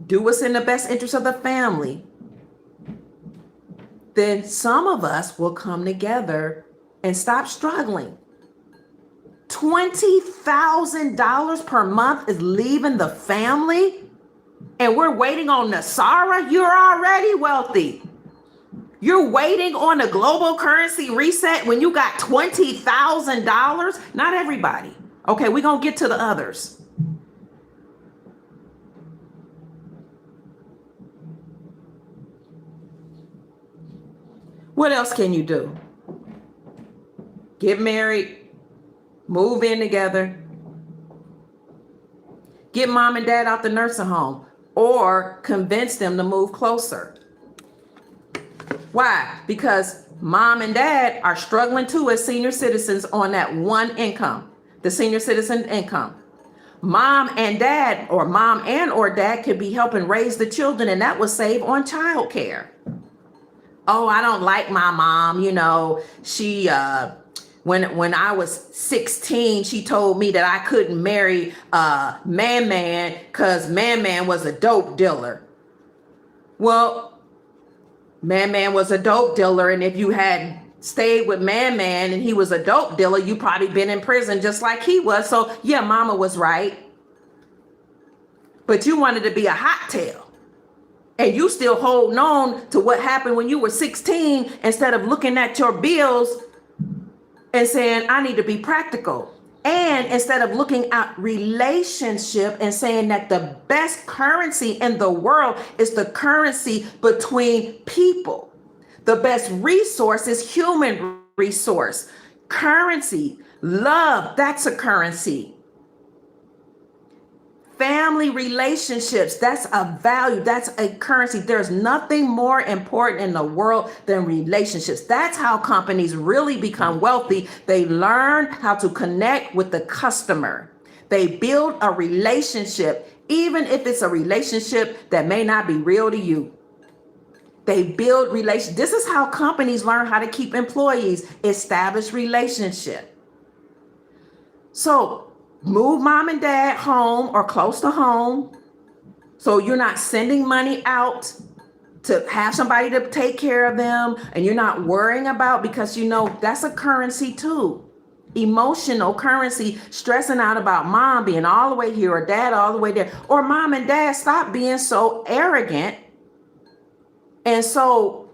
do what's in the best interest of the family, then some of us will come together and stop struggling. $20,000 per month is leaving the family, and we're waiting on Nasara. You're already wealthy. You're waiting on a global currency reset when you got $20,000. Not everybody. Okay, we're going to get to the others. What else can you do? Get married, move in together, get mom and dad out the nursing home, or convince them to move closer. Why? Because mom and dad are struggling too as senior citizens on that one income, the senior citizen income. Mom and dad, or mom and or dad, could be helping raise the children, and that would save on child care. Oh, I don't like my mom. She when I was 16, she told me that I couldn't marry Man because Man was a dope dealer. Well, Man was a dope dealer, and if you had stayed with Man and he was a dope dealer, you probably been in prison just like he was. So yeah, mama was right. But you wanted to be a hot tail. And you still holding on to what happened when you were 16 instead of looking at your bills and saying, I need to be practical. And instead of looking at relationship and saying that the best currency in the world is the currency between people. The best resource is human resource. Currency, love, that's a currency. Family relationships, that's a value, that's a currency. There's nothing more important in the world than relationships. That's how companies really become wealthy. They learn how to connect with the customer. They build a relationship, even if it's a relationship that may not be real to you. They build relations. This is how companies learn how to keep employees, establish relationship. So move mom and dad home or close to home, so you're not sending money out to have somebody to take care of them, and you're not worrying about, because that's a currency too. Emotional currency, stressing out about mom being all the way here or dad all the way there, or mom and dad stop being so arrogant and so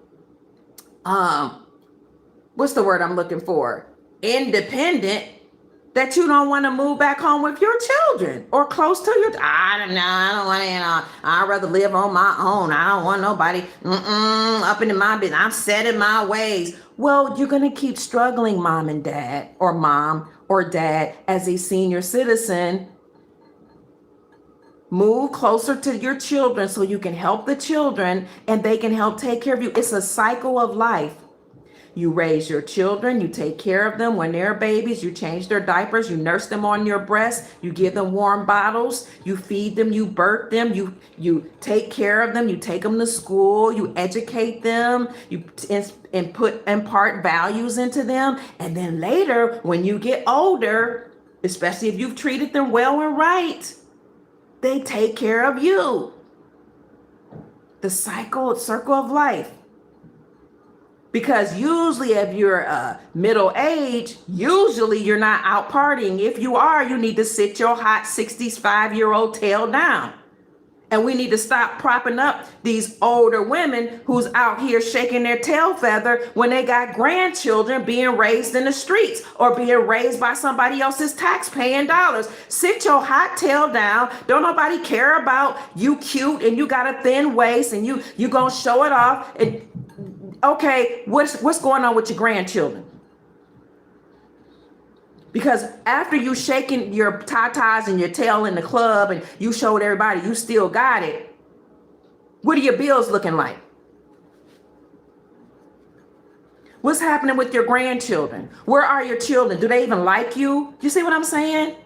what's the word I'm looking for? Independent, that you don't want to move back home with your children or close to your. I don't want to. I'd rather live on my own. I don't want nobody up into my business. I'm set in my ways. Well, you're going to keep struggling, mom and dad, or mom or dad, as a senior citizen. Move closer to your children so you can help the children and they can help take care of you. It's a cycle of life. You raise your children, you take care of them when they're babies, you change their diapers, you nurse them on your breast, you give them warm bottles, you feed them, you birth them, you take care of them, you take them to school, you educate them, you impart values into them. And then later, when you get older, especially if you've treated them well and right, they take care of you. The circle of life. Because usually if you're middle age, usually you're not out partying. If you are, you need to sit your hot 65-year-old tail down. And we need to stop propping up these older women who's out here shaking their tail feather when they got grandchildren being raised in the streets or being raised by somebody else's tax-paying dollars. Sit your hot tail down. Don't nobody care about you cute and you got a thin waist and you gonna show it off. And okay, what's going on with your grandchildren? Because after you shaking your tatas and your tail in the club and you showed everybody you still got it, what are your bills looking like? What's happening with your grandchildren? Where are your children? Do they even like you? You see what I'm saying?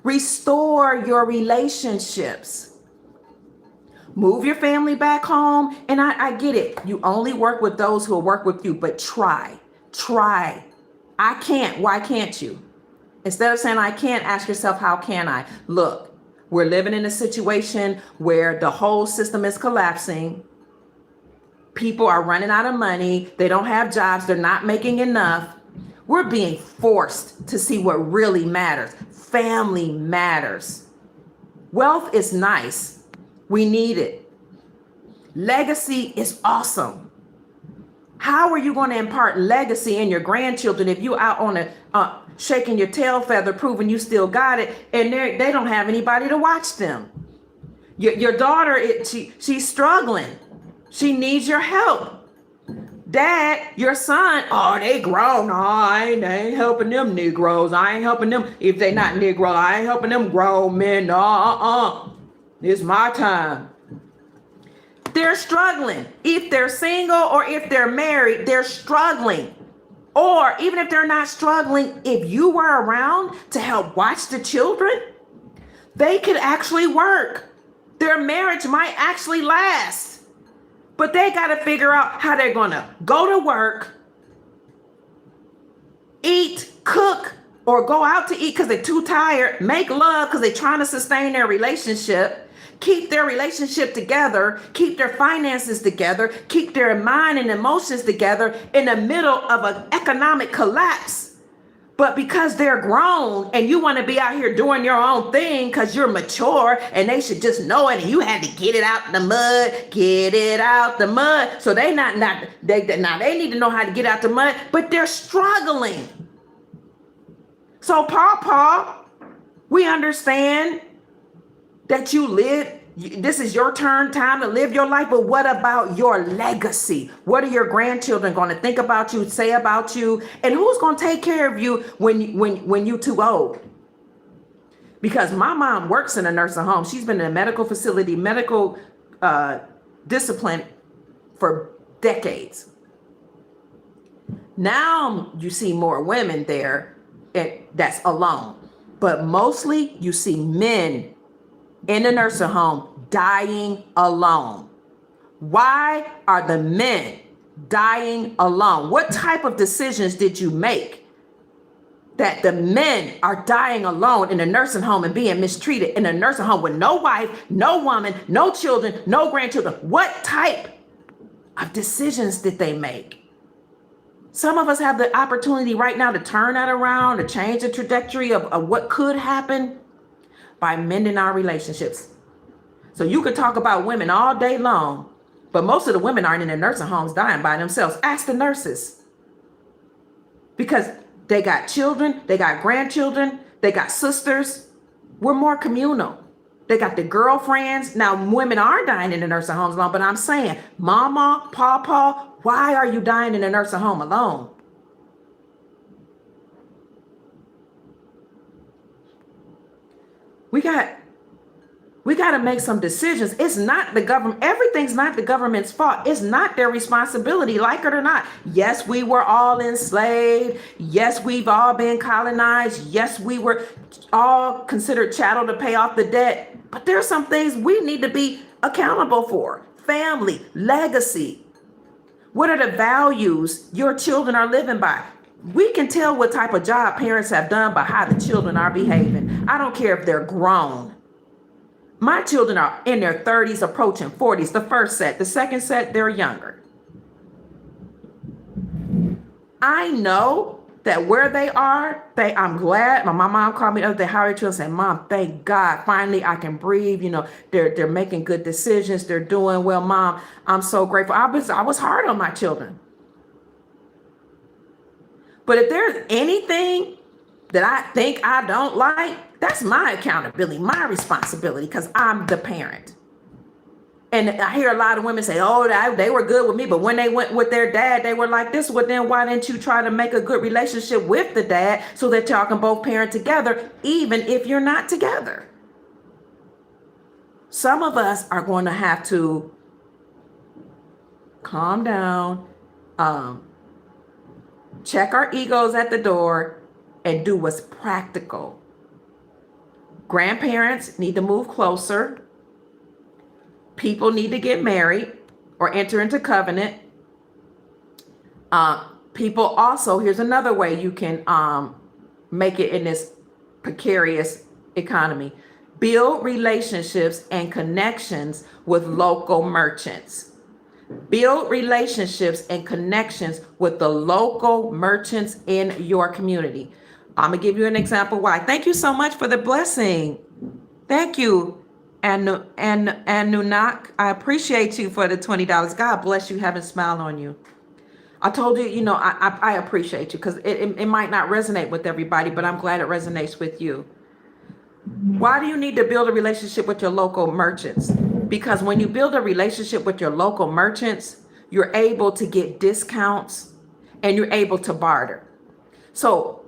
Restore your relationships. Move your family back home. And I get it. You only work with those who will work with you, but try. I can't. Why can't you? Instead of saying I can't, ask yourself, how can I? Look, we're living in a situation where the whole system is collapsing. People are running out of money. They don't have jobs. They're not making enough. We're being forced to see what really matters. Family matters. Wealth is nice. We need it. Legacy is awesome. How are you going to impart legacy in your grandchildren if you out on a shaking your tail feather, proving you still got it, and they don't have anybody to watch them? Your daughter, she's struggling. She needs your help. Dad, your son, oh, they grown. No, I ain't helping them Negroes. I ain't helping them. If they not Negro, I ain't helping them grown men. No, It's my time. They're struggling. If they're single or if they're married, they're struggling. Or even if they're not struggling, if you were around to help watch the children, they could actually work. Their marriage might actually last. But they got to figure out how they're going to go to work, eat, cook, or go out to eat because they're too tired, make love because they're trying to sustain their relationship, keep their relationship together, keep their finances together, keep their mind and emotions together in the middle of an economic collapse. But because they're grown and you want to be out here doing your own thing because you're mature and they should just know it and you had to get it out the mud. So they need to know how to get out the mud, but they're struggling. So Paw, we understand that you live. This is your time to live your life, but what about your legacy? What are your grandchildren going to think about you, say about you, and who's going to take care of you when you're too old? Because my mom works in a nursing home. She's been in a medical facility, medical discipline for decades. Now you see more women there that's alone, but mostly you see men in a nursing home dying alone. Why are the men dying alone? What type of decisions did you make that the men are dying alone in a nursing home and being mistreated in a nursing home with no wife, no woman, no children, no grandchildren? What type of decisions did they make? Some of us have the opportunity right now to turn that around, to change the trajectory of what could happen by mending our relationships. So you could talk about women all day long, but most of the women aren't in the nursing homes dying by themselves. Ask the nurses. Because they got children, they got grandchildren, they got sisters. We're more communal. They got the girlfriends. Now, women are dying in the nursing homes alone, but I'm saying, Mama, Papa, why are you dying in a nursing home alone? We got to make some decisions. It's not the government. Everything's not the government's fault. It's not their responsibility, like it or not. Yes, we were all enslaved. Yes, we've all been colonized. Yes, we were all considered chattel to pay off the debt. But there's some things we need to be accountable for. Family, legacy. What are the values your children are living by? We can tell what type of job parents have done by how the children are behaving. I don't care if they're grown. My children are in their 30s, approaching 40s, the first set. The second set, they're younger. I know that where they are, I'm glad. My mom called me the other day, how are you children? Said, Mom, thank God, finally I can breathe. You know, they're making good decisions. They're doing well. Mom, I'm so grateful. I was hard on my children. But if there's anything that I think I don't like, that's my accountability, my responsibility, because I'm the parent. And I hear a lot of women say, oh, they were good with me, but when they went with their dad, they were like this. Well, then why didn't you try to make a good relationship with the dad so that y'all can both parent together, even if you're not together? Some of us are going to have to calm down Check our egos at the door and do what's practical. Grandparents need to move closer. People need to get married or enter into covenant. People also, here's another way you can make it in this precarious economy. Build relationships and connections with local merchants. Build relationships and connections with the local merchants in your community. I'm gonna give you an example why. Thank you so much for the blessing. Thank you, and Nunak. I appreciate you for the $20. God bless you. Heaven smile on you. I told you, I appreciate you because it might not resonate with everybody, but I'm glad it resonates with you. Why do you need to build a relationship with your local merchants? Because when you build a relationship with your local merchants, you're able to get discounts and you're able to barter. So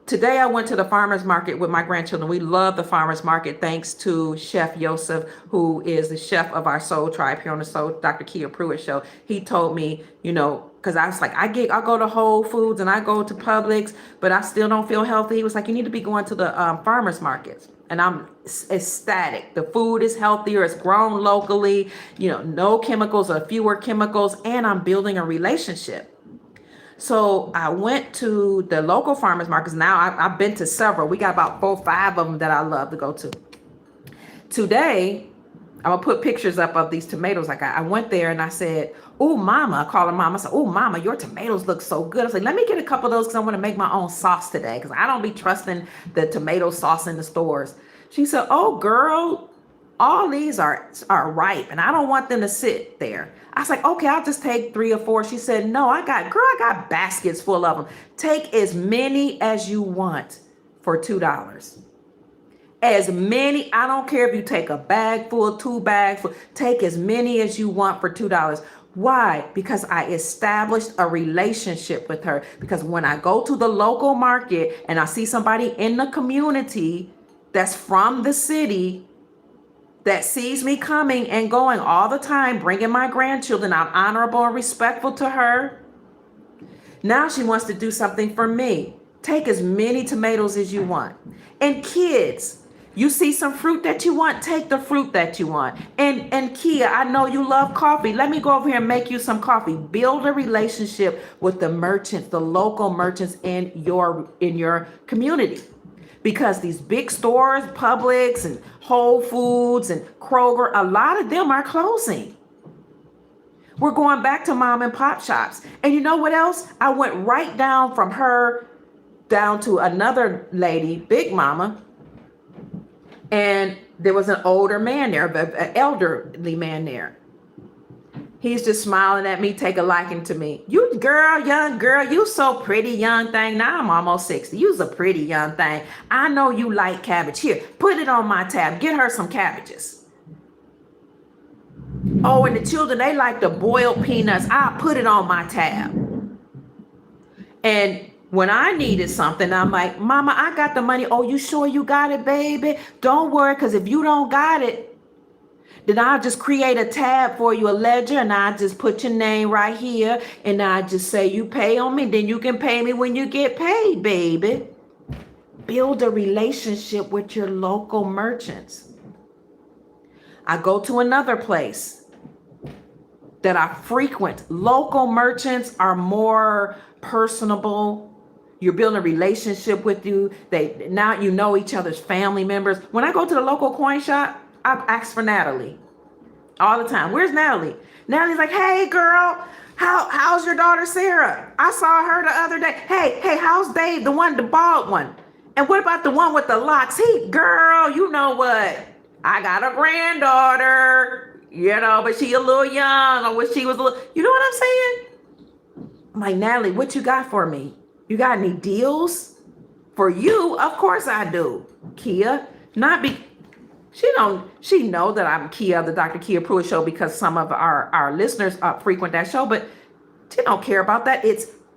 today I went to the farmer's market with my grandchildren. We love the farmer's market thanks to Chef Yosef, who is the chef of our Soul Tribe here on the Soul Dr. Kia Pruitt show. He told me, because I was like, I go to Whole Foods and I go to Publix, but I still don't feel healthy. He was like, you need to be going to the farmer's markets. And I'm ecstatic. The food is healthier. It's grown locally, no chemicals or fewer chemicals. And I'm building a relationship. So I went to the local farmers markets. Now I've been to several. We got about 4 or 5 of them that I love to go to. Today, I'm going to put pictures up of these tomatoes. Like I went there and I said, oh, mama, I call her mama. I said, oh, mama, your tomatoes look so good. I was like, let me get a couple of those because I want to make my own sauce today because I don't be trusting the tomato sauce in the stores. She said, oh, girl, all these are ripe and I don't want them to sit there. I was like, okay, I'll just take 3 or 4. She said, no, I got baskets full of them. Take as many as you want for $2. As many, I don't care if you take a bag full, 2 bags full, take as many as you want for $2. Why? Because I established a relationship with her. Because when I go to the local market and I see somebody in the community that's from the city that sees me coming and going all the time, bringing my grandchildren, I'm honorable and respectful to her. Now she wants to do something for me. Take as many tomatoes as you want. And kids, you see some fruit that you want, take the fruit that you want. And Kia, I know you love coffee. Let me go over here and make you some coffee. Build a relationship with the merchants, the local merchants in your community. Because these big stores, Publix and Whole Foods and Kroger, a lot of them are closing. We're going back to mom and pop shops. And you know what else? I went right down from her down to another lady, Big Mama. And there was an older man there, an elderly man there. He's just smiling at me, take a liking to me. You girl, young girl, you so pretty, young thing. Now I'm almost 60. You's a pretty young thing. I know you like cabbage. Here, put it on my tab. Get her some cabbages. Oh, and the children, they like the boiled peanuts. I'll put it on my tab. And when I needed something, I'm like, Mama, I got the money. Oh, you sure you got it, baby? Don't worry, because if you don't got it, then I'll just create a tab for you, a ledger, and I just put your name right here, and I just say you pay on me, then you can pay me when you get paid, baby. Build a relationship with your local merchants. I go to another place that I frequent. Local merchants are more personable. You're building a relationship with you. Now you know each other's family members. When I go to the local coin shop, I ask for Natalie all the time. Where's Natalie? Natalie's like, hey girl, how's your daughter Sarah? I saw her the other day. Hey, how's Dave? The bald one. And what about the one with the locks? Girl, you know what? I got a granddaughter, but she a little young, or she was a little, you know what I'm saying? I'm like, Natalie, what you got for me? You got any deals? For you? Of course I do. Kia, she know that I'm Kia, the Dr. Kia Pruitt show, because some of our listeners frequent that show, but she don't care about that.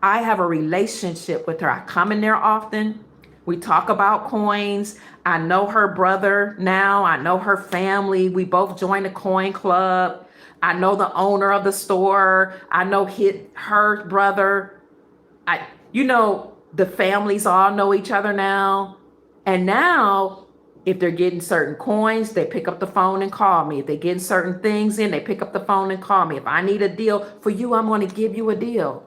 I have a relationship with her. I come in there often. We talk about coins. I know her brother now. I know her family. We both joined the coin club. I know the owner of the store. I know her brother. The families all know each other now. And now, if they're getting certain coins, they pick up the phone and call me. If they're getting certain things in, they pick up the phone and call me. If I need a deal for you, I'm going to give you a deal.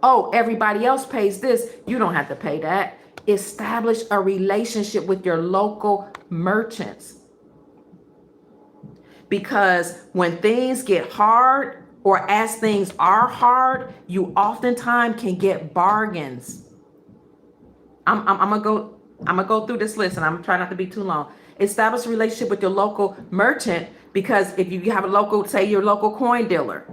Oh, everybody else pays this. You don't have to pay that. Establish a relationship with your local merchants. Because when things get hard, or as things are hard, you oftentimes can get bargains. I'm gonna go through this list, and I'm trying not to be too long. Establish a relationship with your local merchant, because if you have a local, say your local coin dealer,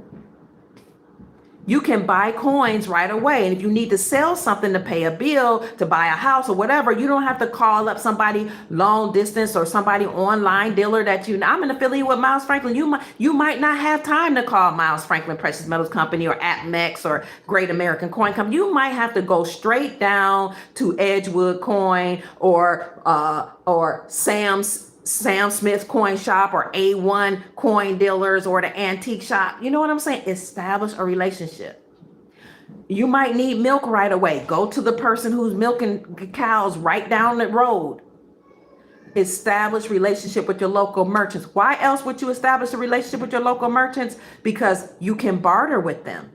you can buy coins right away. And if you need to sell something to pay a bill, to buy a house or whatever, you don't have to call up somebody long distance or somebody online dealer that I'm an affiliate with Miles Franklin. You might not have time to call Miles Franklin Precious Metals Company or AppMex or Great American Coin Company. You might have to go straight down to Edgewood Coin or Sam Smith's Coin Shop or A1 Coin Dealers or the Antique Shop. You know what I'm saying? Establish a relationship. You might need milk right away. Go to the person who's milking cows right down the road. Establish relationship with your local merchants. Why else would you establish a relationship with your local merchants? Because you can barter with them.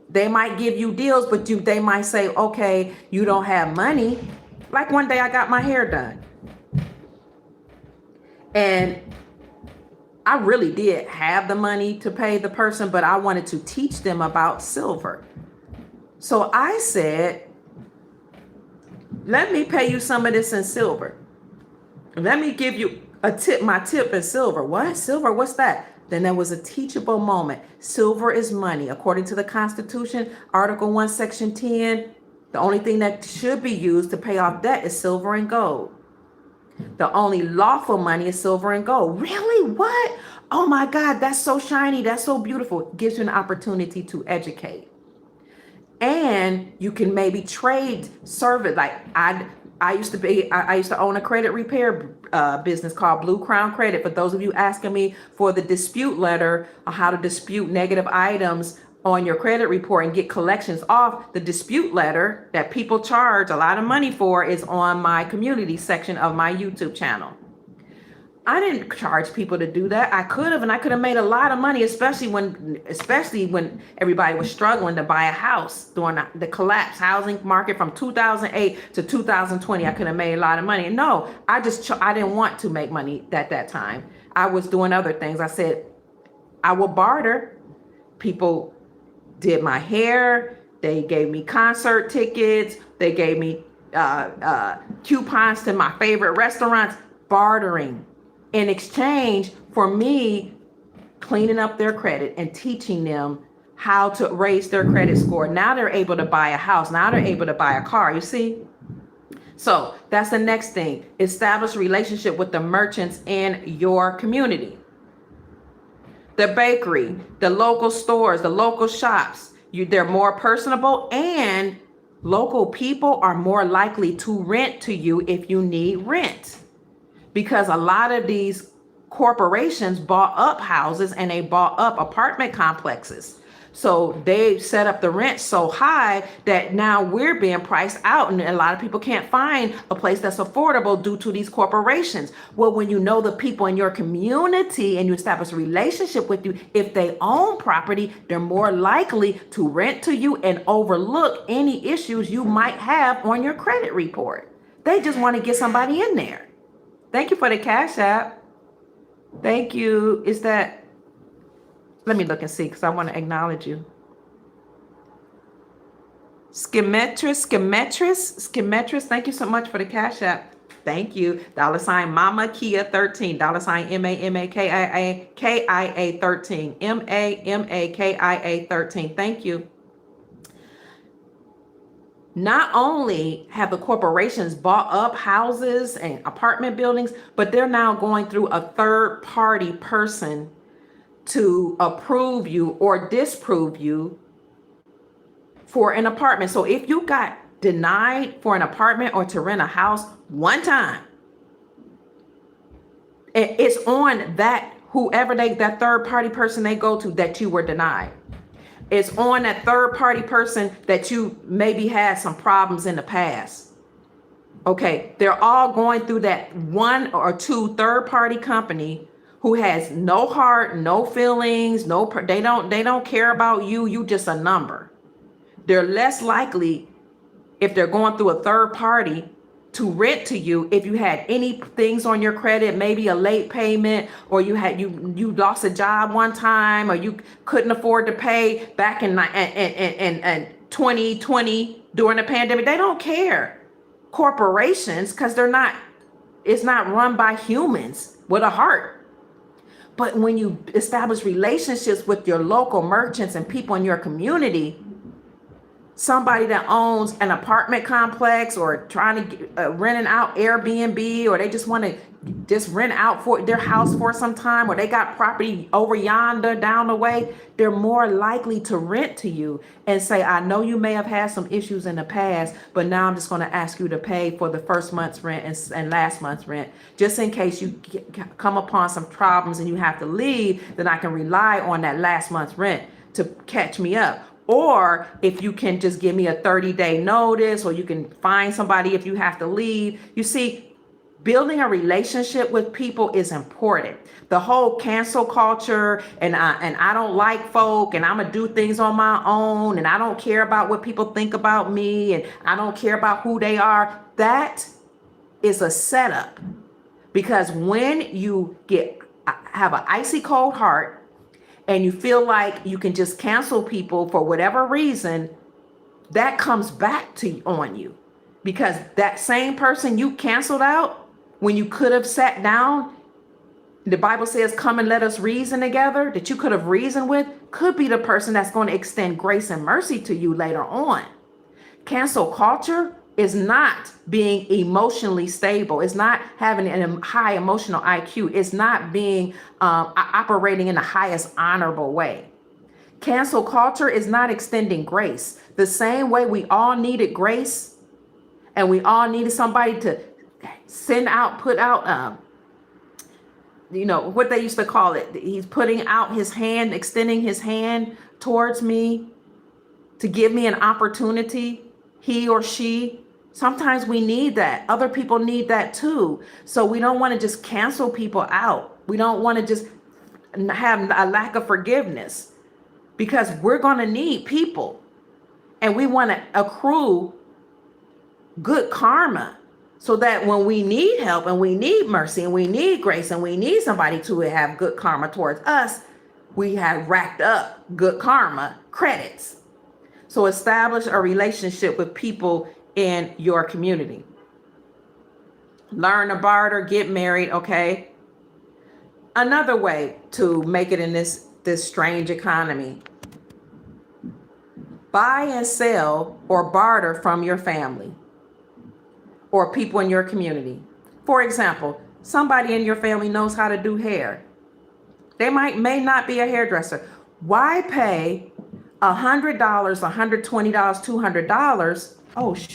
They might give you deals, but they might say, okay, you don't have money. Like one day I got my hair done. And I really did have the money to pay the person, but I wanted to teach them about silver. So I said, let me pay you some of this in silver. Let me give you my tip in silver. What? Silver? What's that? Then there was a teachable moment. Silver is money. According to the Constitution, Article 1, Section 10, the only thing that should be used to pay off debt is silver and gold. The only lawful money is silver and gold. Really? What? Oh my God, that's so shiny. That's so beautiful. It gives you an opportunity to educate. And you can maybe trade service. Like I used to own a credit repair business called Blue Crown Credit. For those of you asking me for the dispute letter on how to dispute negative items on your credit report and get collections off, the dispute letter that people charge a lot of money for is on my community section of my YouTube channel. I didn't charge people to do that. I could have, and I could have made a lot of money, especially when everybody was struggling to buy a house during the collapse housing market from 2008 to 2020. I could have made a lot of money. No, I didn't want to make money at that time. I was doing other things. I said, I will barter. People did my hair. They gave me concert tickets. They gave me coupons to my favorite restaurants. Bartering in exchange for me cleaning up their credit and teaching them how to raise their credit score. Now they're able to buy a house. Now they're able to buy a car. You see? So that's the next thing. Establish a relationship with the merchants in your community. The bakery, the local stores, the local shops, they're more personable, and local people are more likely to rent to you if you need rent. Because a lot of these corporations bought up houses and they bought up apartment complexes. So they set up the rent so high that now we're being priced out, and a lot of people can't find a place that's affordable due to these corporations. Well, when you know the people in your community and you establish a relationship with you, if they own property, they're more likely to rent to you and overlook any issues you might have on your credit report. They just want to get somebody in there. Thank you for the Cash App. Thank you. Let me look and see, because I want to acknowledge you. Schemetris. Thank you so much for the Cash App. Thank you. $ Mama Kia 13. $ MAMAKIA 13. MAMAKIA 13. Thank you. Not only have the corporations bought up houses and apartment buildings, but they're now going through a third-party person to approve you or disprove you for an apartment. So if you got denied for an apartment or to rent a house one time, it's on that whoever that third party person they go to that you were denied. It's on that third party person that you maybe had some problems in the past. Okay, they're all going through that one or two third party company who has no heart, no feelings, they don't care about you. You just a number. They're less likely, if they're going through a third party, to rent to you if you had any things on your credit, maybe a late payment, or you lost a job one time, or you couldn't afford to pay back in 2020 during the pandemic. They don't care. Corporations, because it's not run by humans with a heart. But when you establish relationships with your local merchants and people in your community, somebody that owns an apartment complex or trying to renting out Airbnb, or they just want to just rent out for their house for some time, or they got property over yonder down the way, they're more likely to rent to you and say, I know you may have had some issues in the past, but now I'm just going to ask you to pay for the first month's rent and last month's rent, just in case you come upon some problems and you have to leave, then I can rely on that last month's rent to catch me up. Or if you can just give me a 30-day notice, or you can find somebody if you have to leave. You see, building a relationship with people is important. The whole cancel culture and I don't like folk, and I'm gonna do things on my own, and I don't care about what people think about me, and I don't care about who they are. That is a setup, because when you have an icy cold heart, and you feel like you can just cancel people for whatever reason, that comes back on you, because that same person you canceled out when you could have sat down, the Bible says, come and let us reason together, that you could have reasoned with, could be the person that's going to extend grace and mercy to you later on. Cancel culture is not being emotionally stable. It's not having a high emotional IQ. It's not being operating in the highest honorable way. Cancel culture is not extending grace. The same way we all needed grace, and we all needed somebody to put out, what they used to call it. He's putting out his hand, extending his hand towards me to give me an opportunity, he or she. Sometimes we need that. Other people need that too. So we don't want to just cancel people out. We don't want to just have a lack of forgiveness, because we're going to need people, and we want to accrue good karma, so that when we need help and we need mercy and we need grace and we need somebody to have good karma towards us, we have racked up good karma credits. So establish a relationship with people in your community. Learn to barter, get married, okay? Another way to make it in this strange economy: buy and sell or barter from your family or people in your community. For example, somebody in your family knows how to do hair. They may not be a hairdresser. Why pay $100, $120, $200? Oh, shoot.